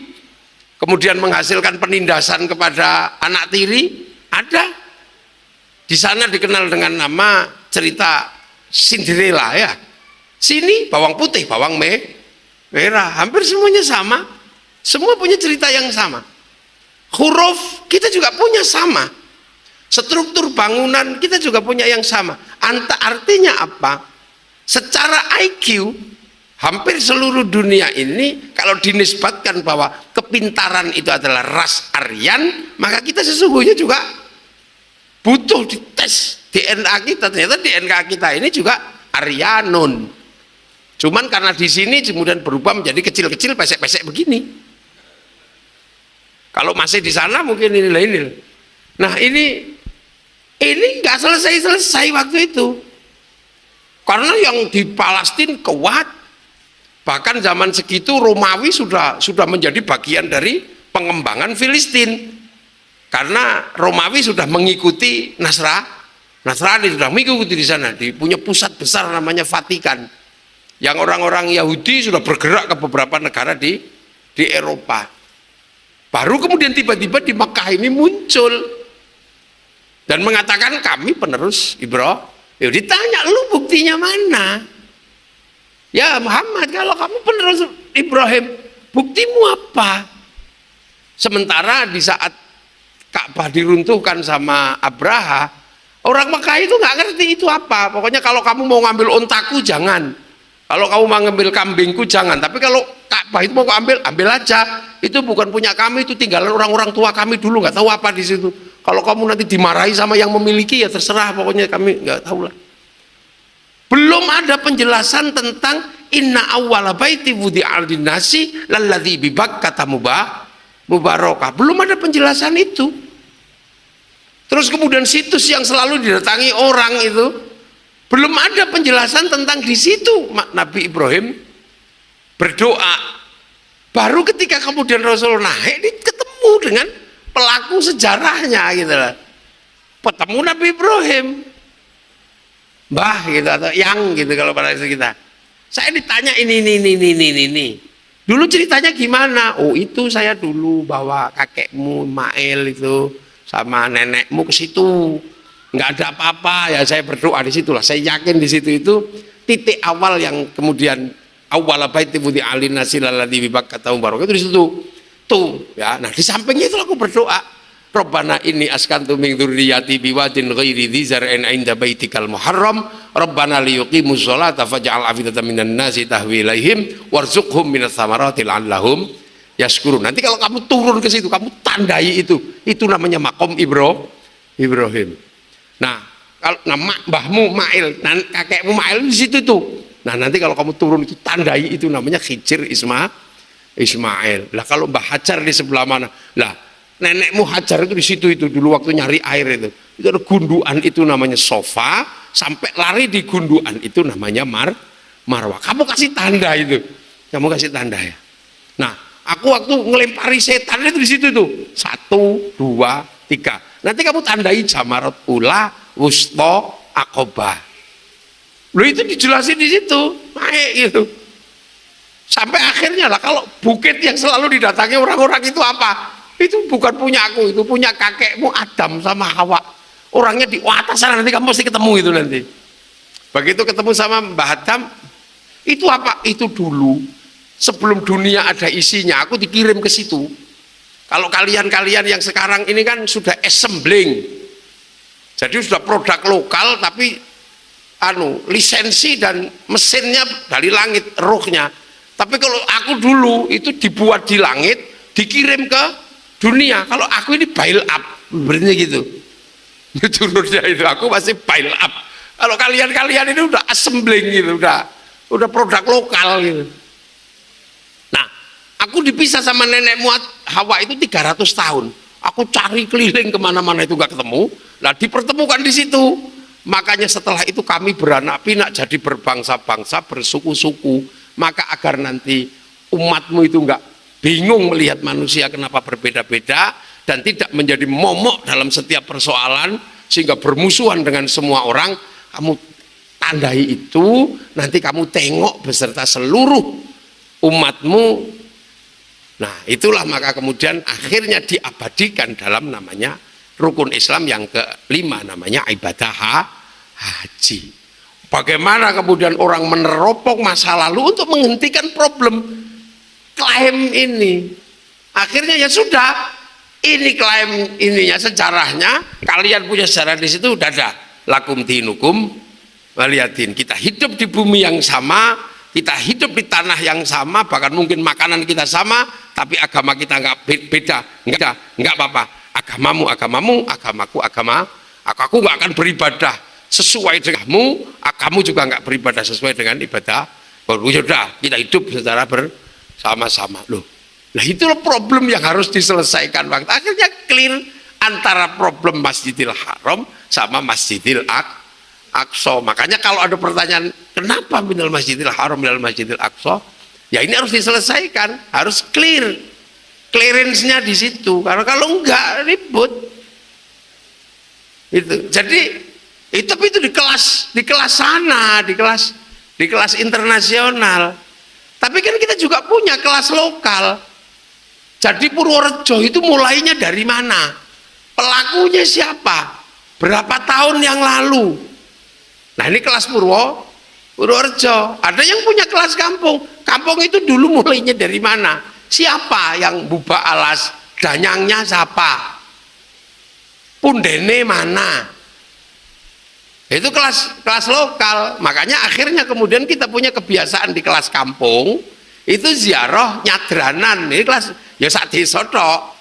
kemudian menghasilkan penindasan kepada anak tiri, ada. Di sana dikenal dengan nama cerita Cinderella ya. Sini bawang putih, bawang merah, hampir semuanya sama. Semua punya cerita yang sama. Huruf kita juga punya sama. Struktur bangunan kita juga punya yang sama. Artinya apa? Secara IQ, hampir seluruh dunia ini kalau dinisbatkan bahwa kepintaran itu adalah ras Aryan, maka kita sesungguhnya juga butuh dites DNA kita. Ternyata DNA kita ini juga Aryanun. Cuman karena di sini kemudian berubah menjadi kecil-kecil, pesek-pesek begini. Kalau masih di sana mungkin ini. Nah ini nggak selesai waktu itu. Karena yang di Palestina kuat, bahkan zaman segitu Romawi sudah menjadi bagian dari pengembangan Filistin. Karena Romawi sudah mengikuti Nasrani sudah mengikuti di sana, punya pusat besar namanya Vatikan. Yang orang-orang Yahudi sudah bergerak ke beberapa negara di Eropa. Baru kemudian tiba-tiba di Makkah ini muncul dan mengatakan kami penerus Ibrahim. Ya ditanya, lu buktinya mana? Ya Muhammad, kalau kamu penerus Ibrahim, buktimu apa? Sementara di saat Ka'bah diruntuhkan sama Abraha, orang Mekah itu nggak ngerti itu apa. Pokoknya kalau kamu mau ngambil ontaku jangan. Kalau kamu mau ngambil kambingku jangan, tapi kalau Ka'bah itu mau kau ambil, ambil aja. Itu bukan punya kami, itu tinggalan orang-orang tua kami dulu, nggak tahu apa di situ. Kalau kamu nanti dimarahi sama yang memiliki ya terserah, pokoknya kami nggak tahu lah. Belum ada penjelasan tentang inna awwala baiti wudi'a lin-nasi lalladzi bi Bakkah mubarakah. Belum ada penjelasan itu. Terus kemudian situs yang selalu didatangi orang itu belum ada penjelasan tentang di situ Nabi Ibrahim berdoa. Baru ketika kemudian Rasul naik ketemu dengan pelaku sejarahnya gitu lah. Ketemu Nabi Ibrahim. Mbah gitu atau yang gitu kalau pada kita. Saya ditanya ini. Dulu ceritanya gimana? Oh itu saya dulu bawa kakekmu Mael itu sama nenekmu ke situ. Nggak ada apa-apa ya, saya berdoa di situlah. Saya yakin di situ itu titik awal yang kemudian awal baiti wudi'a lin-nasi lalladzi bi Bakkah mubarakah itu di situ. Tuh ya. Nah di sampingnya itu aku berdoa. Rabbana inni askantu min dzurriyyati biwadin ghairi dzi zar'in 'inda baitikal muharram Rabbana liyuqimus sholata faj'al afidatan minan nasi tahwi ilaihim warzuqhum minas thamarati la'allahum yashkurun. Nanti kalau kamu turun ke situ, kamu tandai itu namanya maqam Ibrahim. Nah, kalau mbahmu Mail, kakekmu Mail di situ tuh. Nah, nanti kalau kamu turun itu tandai itu namanya Khidir Ismail. Lah kalau Mbah Hajar di sebelah mana? Lah, nenekmu Hajar itu di situ itu dulu waktu nyari air itu. Itu ada gunduan itu namanya Sofa, sampai lari di gunduan itu namanya Marwah. Kamu kasih tanda itu. Kamu kasih tanda ya. Nah, aku waktu ngelempari setan itu di situ tuh. 1, 2, 3. Nanti kamu tandai Jamarat Ula, Wusto, Aqobah. Loh itu dijelasin di situ, naik gitu. Sampai akhirnya lah kalau bukit yang selalu didatangi orang-orang itu apa? Itu bukan punya aku, itu punya kakekmu Adam sama Hawa. Orangnya di atas sana, nanti kamu pasti ketemu itu nanti. Begitu ketemu sama Mbah Adam, itu apa? Itu dulu sebelum dunia ada isinya, aku dikirim ke situ. Kalau kalian yang sekarang ini kan sudah assembling, jadi sudah produk lokal tapi lisensi dan mesinnya dari langit, rohnya. Tapi kalau aku dulu itu dibuat di langit, dikirim ke dunia. Kalau aku ini pile up, sebenarnya gitu. Turunnya itu aku masih pile up. Kalau kalian ini udah assembling gitu, udah produk lokal gitu. Nah, aku dipisah sama nenekmu Hawa itu 300 tahun. Aku cari keliling kemana-mana itu gak ketemu. Nah, dipertemukan di situ. Makanya setelah itu kami beranak pinak jadi berbangsa-bangsa, bersuku-suku. Maka agar nanti umatmu itu gak bingung melihat manusia kenapa berbeda-beda dan tidak menjadi momok dalam setiap persoalan sehingga bermusuhan dengan semua orang. Kamu tandai itu, nanti kamu tengok beserta seluruh umatmu. Nah itulah maka kemudian akhirnya diabadikan dalam namanya rukun Islam yang kelima, namanya ibadah haji. Bagaimana kemudian orang meneropong masa lalu untuk menghentikan problem klaim ini. Akhirnya ya sudah, ini klaim ininya, sejarahnya kalian punya sejarah di situ, udah ada lakum dinukum waliyadin. Kita hidup di bumi yang sama, kita hidup di tanah yang sama, bahkan mungkin makanan kita sama, tapi agama kita nggak beda, nggak apa-apa. Agamamu, agamaku, aku nggak akan beribadah sesuai denganmu, kamu juga nggak beribadah sesuai dengan ibadah. Baru sudah kita hidup secara bersama-sama. Loh, nah itulah problem yang harus diselesaikan. Akhirnya clear antara problem Masjidil Haram sama Masjidil Aqsa. Makanya kalau ada pertanyaan kenapa minal Masjidil Haram minal Masjidil Aqsa, ya ini harus diselesaikan, harus clear, clearance-nya di situ. Karena kalau enggak ribut. Itu. Jadi itu di kelas sana, di kelas internasional. Tapi kan kita juga punya kelas lokal. Jadi Purworejo itu mulainya dari mana? Pelakunya siapa? Berapa tahun yang lalu? Nah ini kelas Purworejo. Ada yang punya kelas kampung. Kampung itu dulu mulainya dari mana? Siapa yang Buba Alas? Danyangnya siapa? Pundene mana? Itu kelas lokal. Makanya akhirnya kemudian kita punya kebiasaan di kelas kampung itu ziarah nyadranan. Ini kelas ya sak desa tok.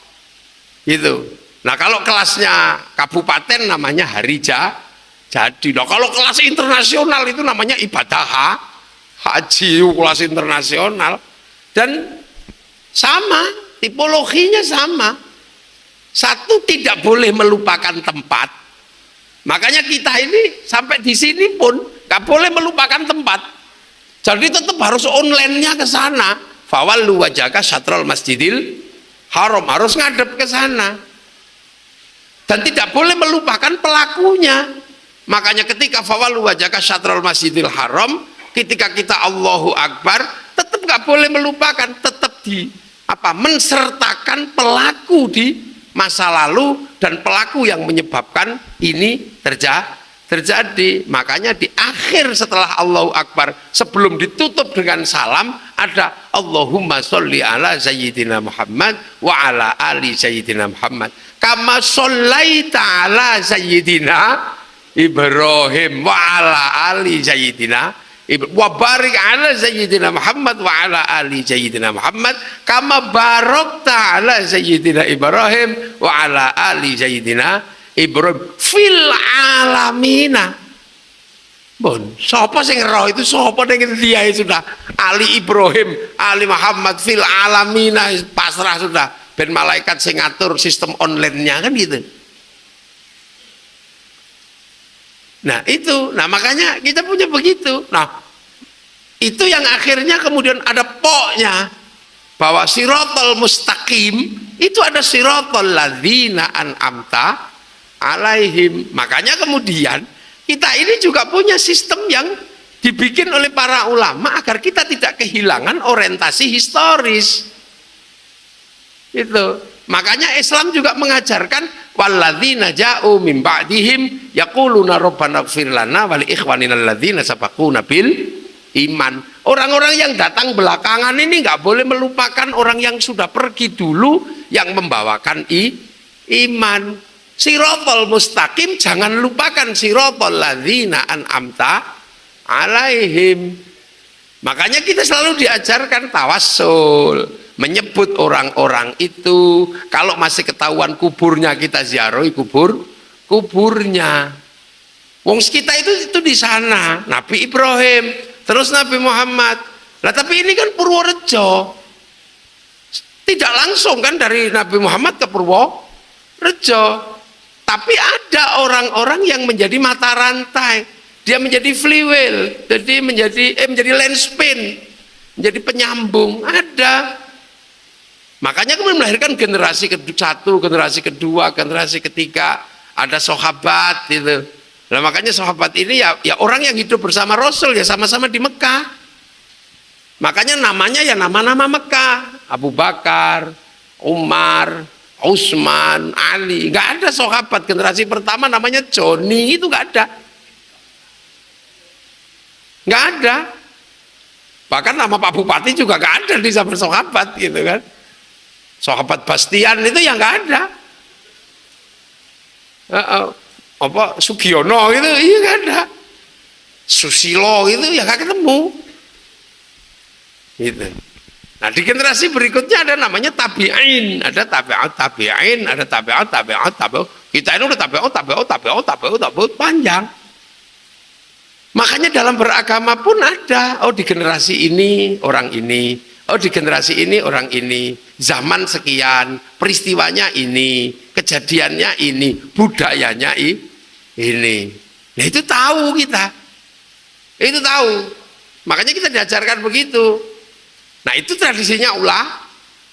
Gitu. Nah, kalau kelasnya kabupaten namanya hari jadi. Nah, kalau kelas internasional itu namanya ibadah haji, kelas internasional. Dan sama, tipologinya sama. Satu, tidak boleh melupakan tempat. Makanya kita ini sampai di sini pun nggak boleh melupakan tempat. Jadi tetap harus online-nya ke sana. Fawallu wajhaka syatrul masjidil haram, harus ngadep ke sana. Dan tidak boleh melupakan pelakunya. Makanya ketika fawallu wajhaka syatrul masjidil haram, ketika kita Allahu Akbar, tetap nggak boleh melupakan, tetap mensertakan pelaku di masa lalu dan pelaku yang menyebabkan ini terjadi. Makanya di akhir setelah Allahu Akbar, sebelum ditutup dengan salam, ada Allahumma sholli ala sayyidina Muhammad wa ala ali sayyidina Muhammad kama shollaita ala sayyidina Ibrahim wa ala ali sayyidina wa barik ala sayyidina Muhammad wa ala ali sayyidina Muhammad kama barakta ala sayyidina Ibrahim wa ala ali sayyidina Ibrahim fil alamina. Bon, sapa sing roh itu, sapa ning dia sudah ali Ibrahim, ali Muhammad fil alamina, pasrah sudah. Ben malaikat sing ngatur sistem online-nya kan gitu. Nah itu, makanya kita punya begitu. Nah itu yang akhirnya kemudian ada poknya, bahwa sirotol mustaqim itu ada sirotol ladzina an'amta alaihim. Makanya kemudian kita ini juga punya sistem yang dibikin oleh para ulama agar kita tidak kehilangan orientasi historis. Itu. Makanya Islam juga mengajarkan walladzina ja'u min ba'dihim yaquluna rabbana ighfir lana wa li ikhwanina alladzina sabaquna bil iman. Orang-orang yang datang belakangan ini nggak boleh melupakan orang yang sudah pergi dulu yang membawakan iman. Sirotol mustaqim, jangan lupakan sirotol ladzina an'amta alaihim. Makanya kita selalu diajarkan tawassul, menyebut orang-orang itu. Kalau masih ketahuan kuburnya, kita ziarahi kuburnya. Wong kita itu di sana, Nabi Ibrahim, terus Nabi Muhammad. Lah tapi ini kan Purworejo, tidak langsung kan dari Nabi Muhammad ke Purworejo. Tapi ada orang-orang yang menjadi mata rantai, dia menjadi flywheel, jadi menjadi lens pin, menjadi penyambung. Ada. Makanya kemudian melahirkan generasi satu, generasi kedua, generasi ketiga. Ada sahabat gitu. Nah, makanya sahabat ini ya orang yang hidup bersama Rasul, ya sama-sama di Mekah. Makanya namanya ya nama-nama Mekah. Abu Bakar, Umar, Utsman, Ali. Nggak ada sahabat generasi pertama namanya Joni, itu nggak ada. Nggak ada. Bahkan nama Pak Bupati juga nggak ada di zaman sahabat gitu kan. Sahabat Bastian itu yang nggak ada. Apa Sugiono itu iya nggak ada. Susilo itu ya nggak ketemu. Gitu. Nah di generasi berikutnya ada namanya tabi'in, ada tabi'in, ada tabi'ut. Kita ini udah tabi'ut panjang. Makanya dalam beragama pun ada, oh di generasi ini orang ini, oh di generasi ini orang ini, zaman sekian, peristiwanya ini, kejadiannya ini, budayanya ini. Nah itu tahu kita, itu tahu. Makanya kita diajarkan begitu. Nah itu tradisinya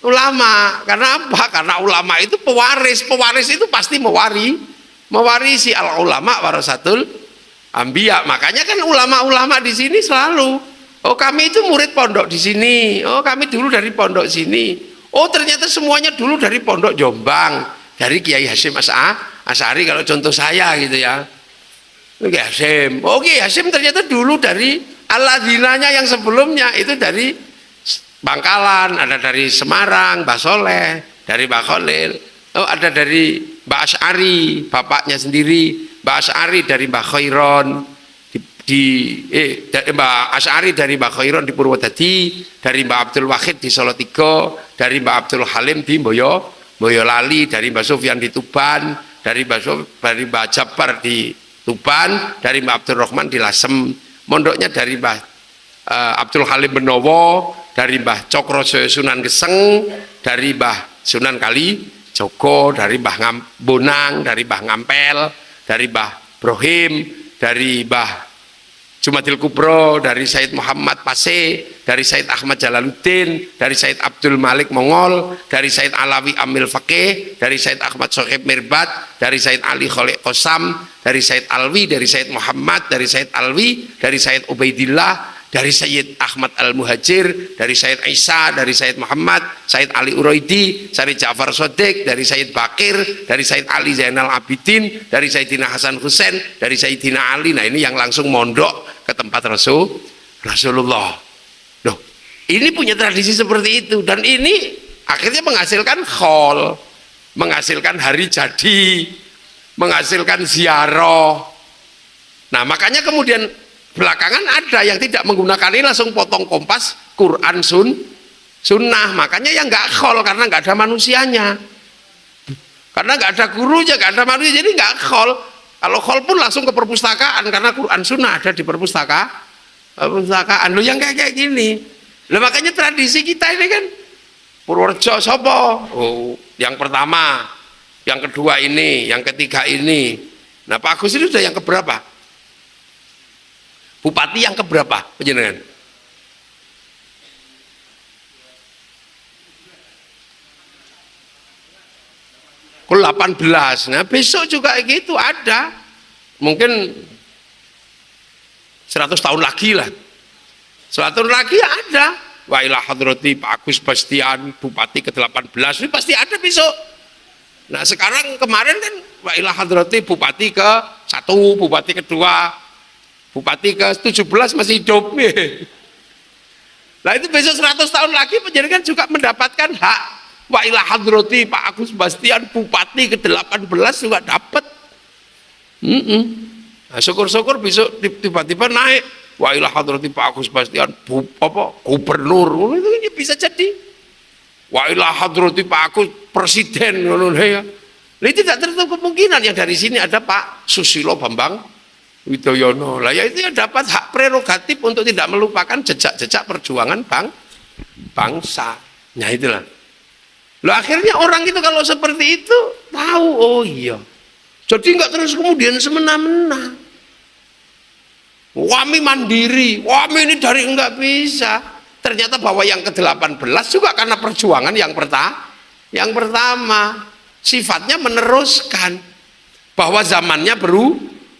ulama. Karena apa? Karena ulama itu pewaris. Pewaris itu pasti mewarisi al ulama warasatul ambiya. Makanya kan ulama-ulama di sini selalu, oh kami itu murid pondok di sini. Oh kami dulu dari pondok sini. Oh ternyata semuanya dulu dari pondok Jombang, dari Kiai Hasyim Asy'ari kalau contoh saya gitu ya. Kiai Hasyim. Oh Kiai Hasyim ternyata dulu dari Al-Adinanya yang sebelumnya itu dari Bangkalan, ada dari Semarang, Mbah Soleh, dari Mbah Khalil, oh ada dari Mbah Asy'ari, bapaknya sendiri, Mbah Asy'ari dari Mbah Khairon Mbah Asy'ari dari Mbah Khairon di Purwodadi, dari Mbah Abdul Wahid di Salatiga, dari Mbah Abdul Halim di Boyolali, dari Mbah Sufyan di Tuban, dari Mbah Jabbar di Tuban, dari Mbah Abdul Rahman di Lasem. Mondoknya dari Mbah Abdul Halim Benowo, dari Mbah Cokro Sunan Geseng, dari Mbah Sunan Kali Joko, dari Mbah Bonang, dari Mbah Ngampel, dari Mbah Brohim, dari Mbah Jumadil Kubro, dari Said Muhammad Pase, dari Said Ahmad Jalaluddin, dari Said Abdul Malik Mongol, dari Said Alawi Amil Fakih, dari Said Ahmad Sohib Mirbat, dari Said Ali Khalid Qosam, dari Said Alwi, dari Said Muhammad, dari Said Alwi, dari Said Ubaidillah, dari Sayyid Ahmad Al-Muhajir, dari Sayyid Isa, dari Sayyid Muhammad, Sayyid Ali Uraidi, dari Ja'far Shodiq, dari Sayyid Bakir, dari Sayyid Ali Zainal Abidin, dari Sayyidina Hasan Husain, dari Sayyidina Ali. Nah ini yang langsung mondok ke tempat Rasulullah. Loh, ini punya tradisi seperti itu, dan ini akhirnya menghasilkan khol, menghasilkan hari jadi, menghasilkan ziarah. Nah makanya kemudian belakangan ada yang tidak menggunakan ini, langsung potong kompas Quran sunnah. Makanya yang nggak khol karena nggak ada manusianya, karena nggak ada gurunya, nggak ada manusia, jadi nggak khol. Kalau khol pun langsung ke perpustakaan karena Quran sunnah ada di perpustakaan. Lo yang kayak gini. Lah makanya tradisi kita ini kan Purworejo sopo? Oh, yang pertama, yang kedua ini, yang ketiga ini. Nah Pak Agus ini sudah yang keberapa? Bupati yang keberapa penjenengan? Ke 18. Nah besok juga gitu ada. Mungkin 100 tahun lagi lah. 100 tahun lagi ada. Wa ila hadrati Pak Agus Bastian Bupati ke-18 ini pasti ada besok. Nah sekarang kemarin kan wa ila hadrati Bupati ke-1, Bupati kedua, Bupati ke-17 masih hidup. Nah itu besok 100 tahun lagi penjaringan juga mendapatkan hak. Wa ila hadrati Pak Agus Bastian Bupati ke-18 juga dapat. Nah, syukur-syukur besok tiba-tiba naik. Wa ila hadrati Pak Agus Bastian gubernur. Itu kan bisa jadi. Wa ila hadrati Pak Agus presiden. Ini tidak tertutup kemungkinan yang dari sini ada Pak Susilo Bambang Widoyono. Lah ya itu yang dapat hak prerogatif untuk tidak melupakan jejak-jejak perjuangan bangsa. Nah itulah. Loh akhirnya orang itu kalau seperti itu tahu, oh iya. Jadi enggak terus kemudian semena-mena. Wami mandiri, wami ini dari enggak bisa. Ternyata bahwa yang ke-18 juga karena perjuangan yang pertama. Sifatnya meneruskan. Bahwa zamannya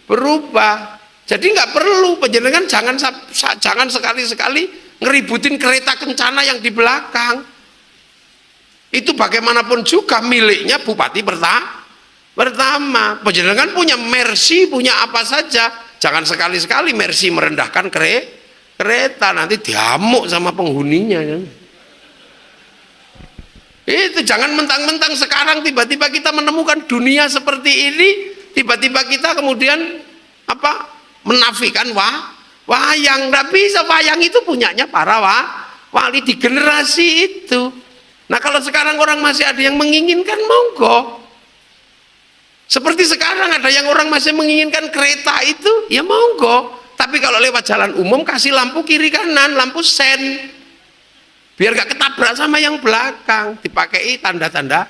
berubah. Jadi nggak perlu penjenengan jangan sekali-sekali ngeributin kereta kencana yang di belakang. Itu bagaimanapun juga miliknya bupati pertama. Penjenengan punya Mercy, punya apa saja. Jangan sekali-sekali Mercy merendahkan kereta, nanti diamuk sama penghuninya. Itu jangan mentang-mentang sekarang tiba-tiba kita menemukan dunia seperti ini. Tiba-tiba kita kemudian menafikan wayang. Nggak bisa, wayang itu punyanya para wali di generasi itu. Nah kalau sekarang orang masih ada yang menginginkan, monggo. Seperti sekarang ada yang orang masih menginginkan kereta itu, ya monggo. Tapi kalau lewat jalan umum kasih lampu kiri kanan, lampu sen, biar gak ketabrak sama yang belakang. Dipakai tanda-tanda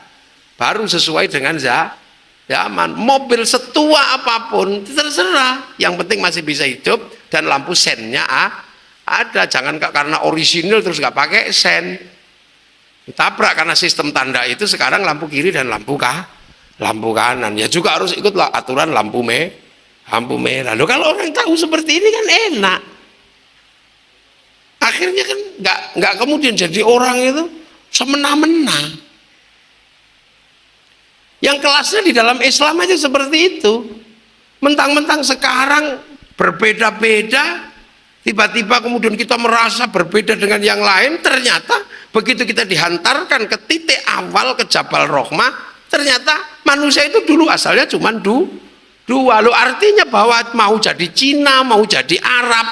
baru sesuai dengan zaman. Mobil setua apapun terserah, yang penting masih bisa hidup dan lampu sennya ada. Jangan karena orisinil terus gak pakai sen, ditabrak. Karena sistem tanda itu sekarang lampu kiri dan lampu kanan. Ya juga harus ikutlah aturan lampu merah. Loh, kalau orang tahu seperti ini kan enak. Akhirnya kan nggak kemudian jadi orang itu semena-mena. Yang kelasnya di dalam Islam aja seperti itu. Mentang-mentang sekarang berbeda-beda, tiba-tiba kemudian kita merasa berbeda dengan yang lain. Ternyata begitu kita dihantarkan ke titik awal, ke Jabal Rohmah, ternyata manusia itu dulu asalnya cuma Dua. Lo artinya bahwa mau jadi Cina, mau jadi Arab,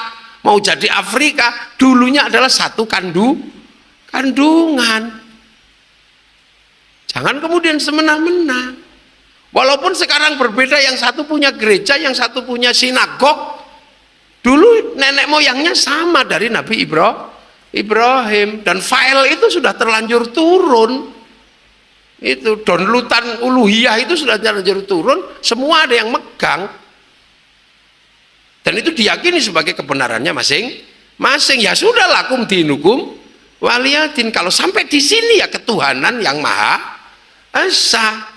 mau jadi Afrika, dulunya adalah satu kandungan. Jangan kemudian semena-mena. Walaupun sekarang berbeda, yang satu punya gereja, yang satu punya sinagog. Dulu nenek moyangnya sama dari Nabi Ibrahim, dan file itu sudah terlanjur turun. Itu downloadan uluhiyah itu sudah terlanjur turun, semua ada yang megang. Dan itu diyakini sebagai kebenarannya masing-masing. Ya sudah, lakum dinukum waliyadin. Kalau sampai di sini ya ketuhanan yang maha esa.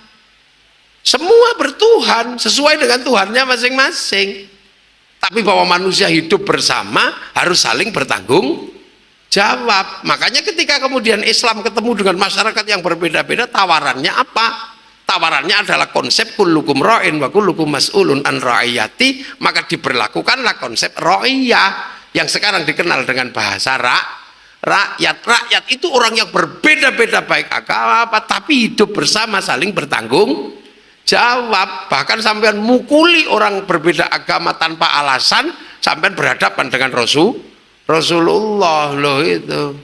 Semua bertuhan sesuai dengan Tuhannya masing-masing. Tapi bahwa manusia hidup bersama harus saling bertanggung jawab. Makanya ketika kemudian Islam ketemu dengan masyarakat yang berbeda-beda, tawarannya apa? Tawarannya adalah konsep kullukum ra'in wa kullukum mas'ulun an ra'iyati. Maka diberlakukanlah konsep ra'iyah yang sekarang dikenal dengan bahasa rakyat. Rakyat itu orang yang berbeda-beda baik agama apa, tapi hidup bersama saling bertanggung jawab. Bahkan sampean mukuli orang berbeda agama tanpa alasan, sampean berhadapan dengan Rasulullah loh itu.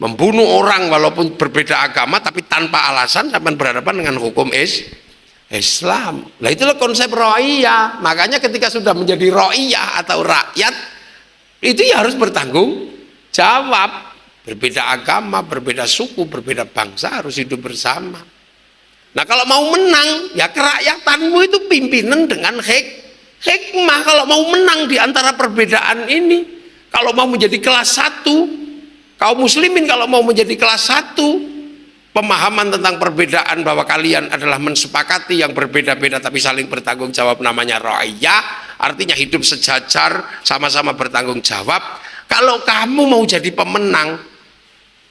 Membunuh orang walaupun berbeda agama tapi tanpa alasan, sampean berhadapan dengan hukum Islam. Nah itulah konsep ra'iyah. Makanya ketika sudah menjadi ra'iyah atau rakyat, itu ya harus bertanggung jawab. Berbeda agama, berbeda suku, berbeda bangsa harus hidup bersama. Nah kalau mau menang, ya kerakyatanmu itu pimpinan dengan hikmah. Kalau mau menang di antara perbedaan ini, kalau mau menjadi kelas 1, kaum muslimin kalau mau menjadi kelas 1, pemahaman tentang perbedaan bahwa kalian adalah mensepakati yang berbeda-beda tapi saling bertanggung jawab, namanya ra'iyah, artinya hidup sejajar, sama-sama bertanggung jawab. Kalau kamu mau jadi pemenang,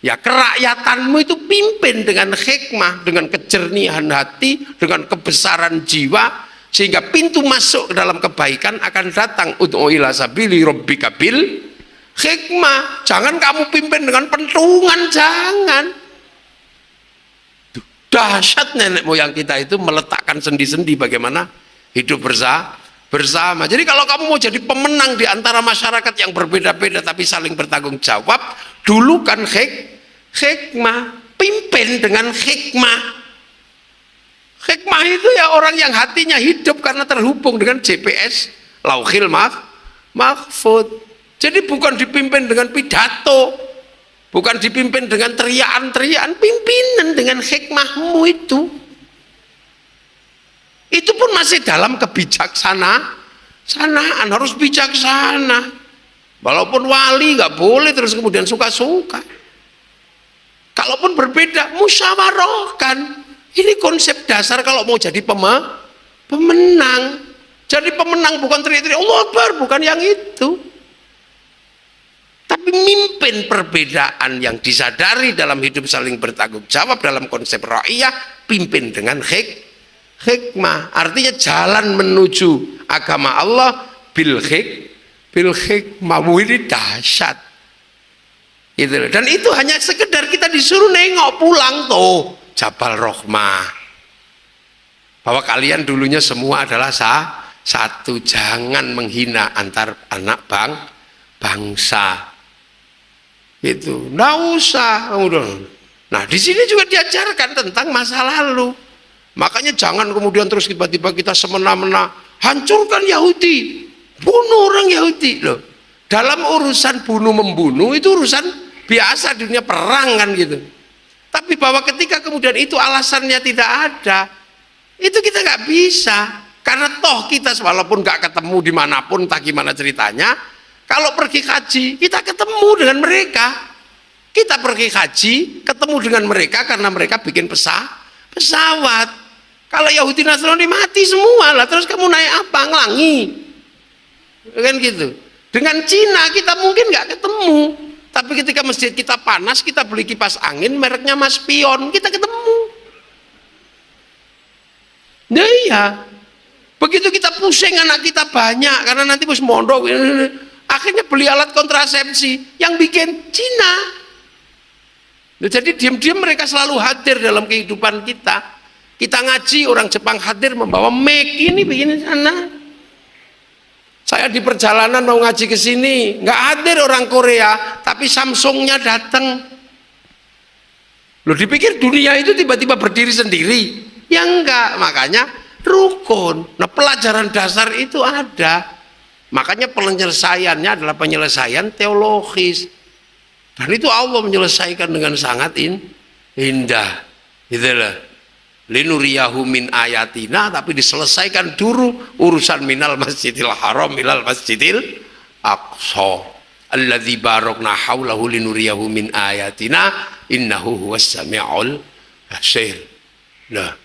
ya kerakyatanmu itu pimpin dengan hikmah, dengan kejernihan hati, dengan kebesaran jiwa, sehingga pintu masuk ke dalam kebaikan akan datang. Ud'u ila sabili rabbika bil hikmah. Jangan kamu pimpin dengan pentungan, jangan. Dahsyat nenek moyang kita itu meletakkan sendi-sendi bagaimana hidup bersama. Jadi kalau kamu mau jadi pemenang di antara masyarakat yang berbeda-beda tapi saling bertanggung jawab, dulu kan hikmah, pimpin dengan hikmah. Hikmah itu ya orang yang hatinya hidup karena terhubung dengan GPS Lauhil Mahfud. Jadi bukan dipimpin dengan pidato, bukan dipimpin dengan teriakan-teriakan, pimpinan dengan hikmahmu itu. Itu pun masih dalam kebijaksanaan, harus bijaksana. Walaupun wali nggak boleh terus kemudian suka-suka. Kalaupun berbeda, musyawarahkan. Ini konsep dasar kalau mau jadi pemenang. Jadi pemenang bukan teriak-teriak Allah Akbar, bukan yang itu. Tapi mimpin perbedaan yang disadari dalam hidup saling bertanggung jawab dalam konsep ra'iyah, pimpin dengan hikmah. Artinya jalan menuju agama Allah bil hikmah. Ini dahsyat. Gitu. Dan itu hanya sekedar kita disuruh nengok pulang tuh Jabal Rohmah, bahwa kalian dulunya semua adalah satu. Jangan menghina antar anak bangsa. Itu nggak usah. Nah di sini juga diajarkan tentang masa lalu. Makanya jangan kemudian terus tiba-tiba kita semena-mena hancurkan Yahudi, bunuh orang Yahudi loh. Dalam urusan bunuh membunuh itu urusan biasa di dunia perang kan gitu. Tapi bahwa ketika kemudian itu alasannya tidak ada, itu kita nggak bisa. Karena toh kita walaupun nggak ketemu dimanapun, entah gimana ceritanya, kalau pergi haji kita ketemu dengan mereka. Kita pergi haji ketemu dengan mereka karena mereka bikin pesawat. Kalau Yahudi Nasrani mati semua lah, terus kamu naik apa? Ngelangi, kan gitu. Dengan Cina kita mungkin nggak ketemu, tapi ketika masjid kita panas, kita beli kipas angin mereknya Mas Pion, kita ketemu. Nah iya, begitu kita pusing anak kita banyak karena nanti harus mondok, akhirnya beli alat kontrasepsi yang bikin Cina. Jadi diam-diam mereka selalu hadir dalam kehidupan kita. Kita ngaji, orang Jepang hadir membawa mic ini begini sana. Saya di perjalanan mau ngaji ke sini, nggak hadir orang Korea, tapi Samsungnya datang. Loh, dipikir dunia itu tiba-tiba berdiri sendiri? Ya enggak, makanya rukun. Nah, pelajaran dasar itu ada. Makanya penyelesaiannya adalah penyelesaian teologis. Dan itu Allah menyelesaikan dengan sangat indah. Itulah. Linuriyahu min ayatina, tapi diselesaikan dulu urusan minal masjidil haram ilal masjidil aqsa alladzi barakna haulahu linuriyahu min ayatina innahu huwas samiul basir. Nah,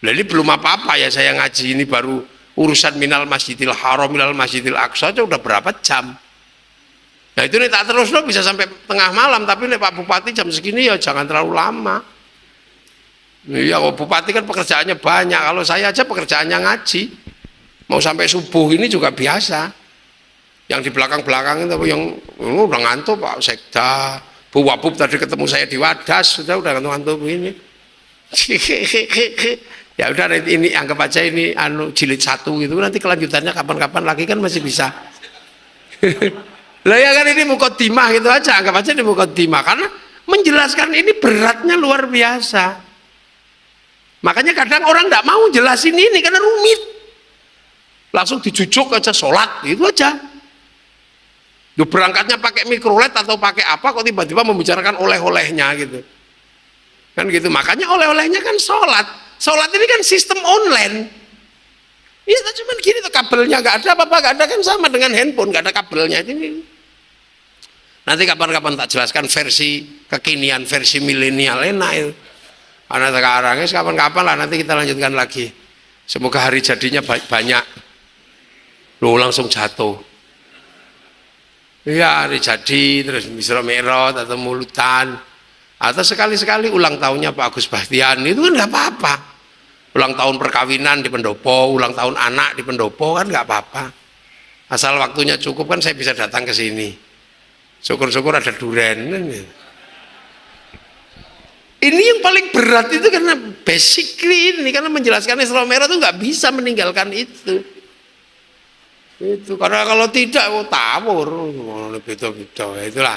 ini belum apa-apa ya, saya ngaji ini baru urusan minal masjidil haram ilal masjidil aqsa aja udah berapa jam. Nah itu nih tak terus loh, bisa sampai tengah malam, tapi nih Pak Bupati jam segini ya jangan terlalu lama. Iya, bupati kan pekerjaannya banyak. Kalau saya aja pekerjaannya ngaji, mau sampai subuh ini juga biasa. Yang di belakang-belakang itu yang udah ngantuk Pak Sekda, Bu Wabub tadi ketemu saya di Wadas, udah ngantuk ini. Ya udah, ini anggap aja ini jilid 1 gitu. Nanti kelanjutannya kapan-kapan lagi kan masih bisa. Lah ya kan, ini mukadimah gitu aja, anggap aja ini mukadimah, karena menjelaskan ini beratnya luar biasa. Makanya kadang orang tidak mau jelasin ini karena rumit. Langsung dijujuk aja sholat, itu aja. Lu berangkatnya pakai mikrolet atau pakai apa, kok tiba-tiba membicarakan oleh-olehnya gitu. Kan gitu, makanya oleh-olehnya kan sholat. Sholat ini kan sistem online. Iya, cuma gini tuh, kabelnya nggak ada, apa-apa nggak ada, kan sama dengan handphone, nggak ada kabelnya. Ini. Nanti kapan-kapan tak jelaskan versi kekinian, versi milenial, enak itu. Karena sekarang kapan-kapan lah, nanti kita lanjutkan lagi. Semoga hari jadinya banyak. Loh, langsung jatuh. Iya, hari jadi, terus Isra Mi'raj atau mulutan, atau sekali-sekali ulang tahunnya Pak Agus Bahtian, itu kan nggak apa-apa. Ulang tahun perkawinan di pendopo, ulang tahun anak di pendopo, kan nggak apa-apa. Asal waktunya cukup kan saya bisa datang ke sini. Syukur-syukur ada duren. Ini yang paling berat itu, karena basically ini, karena menjelaskan Isra Mi'raj itu nggak bisa meninggalkan itu. Itu karena kalau tidak tawur, beda-beda. Itulah.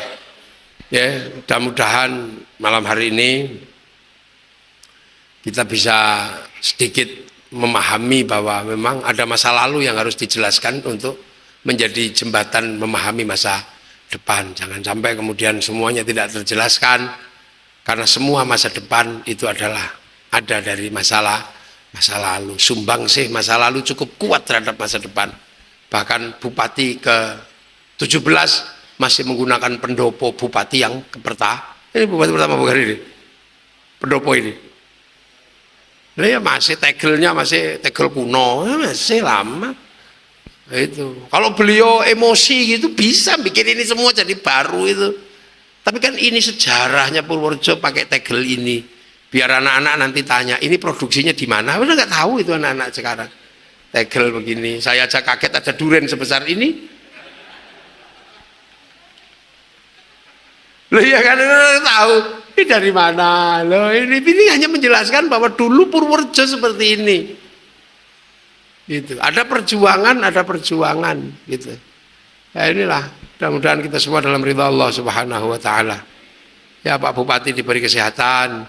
Ya, mudah-mudahan malam hari ini kita bisa sedikit memahami bahwa memang ada masa lalu yang harus dijelaskan untuk menjadi jembatan memahami masa depan. Jangan sampai kemudian semuanya tidak terjelaskan. Karena semua masa depan itu adalah ada dari masa lalu. Sumbangsih masa lalu cukup kuat terhadap masa depan. Bahkan Bupati ke-17 masih menggunakan pendopo Bupati yang ini Bupati pertama bukan ini, pendopo ini. Nah ya masih tegelnya, masih tegel kuno, masih lama. Itu kalau beliau emosi gitu bisa bikin ini semua jadi baru itu. Tapi kan ini sejarahnya Purworejo pakai tegel ini. Biar anak-anak nanti tanya, ini produksinya di mana? Udah nggak tahu itu anak-anak sekarang. Tegel begini, saya aja kaget ada duren sebesar ini. Loh ya kan, tahu ini dari mana? Loh ini hanya menjelaskan bahwa dulu Purworejo seperti ini. Gitu. Ada perjuangan gitu. Ya inilah, mudah-mudahan kita semua dalam ridha Allah Subhanahu wa taala. Ya Pak Bupati diberi kesehatan,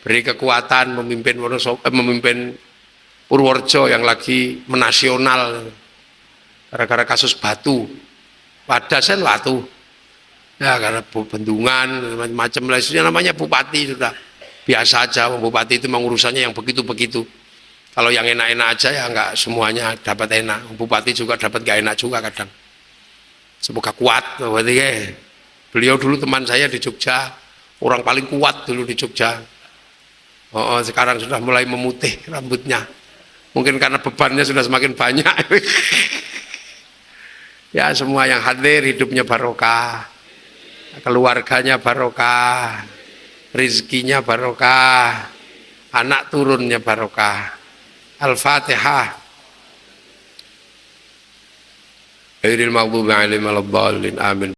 beri kekuatan memimpin Purworejo yang lagi menasional gara-gara kasus batu. Wadasan batu. Ya karena bendungan macam-macam lah, itu namanya bupati sudah. Biasa aja bupati itu mengurusannya yang begitu-begitu. Kalau yang enak-enak aja ya enggak semuanya dapat enak. Bupati juga dapat enggak enak juga kadang. Semoga kuat, berarti ya. Beliau dulu teman saya di Jogja, orang paling kuat dulu di Jogja. Sekarang sudah mulai memutih rambutnya. Mungkin karena bebannya sudah semakin banyak. Ya semua yang hadir hidupnya barokah, keluarganya barokah, rizkinya barokah, anak turunnya barokah. Al-Fatihah. Ghairil maghdubi alaihim waladdallin. Amin.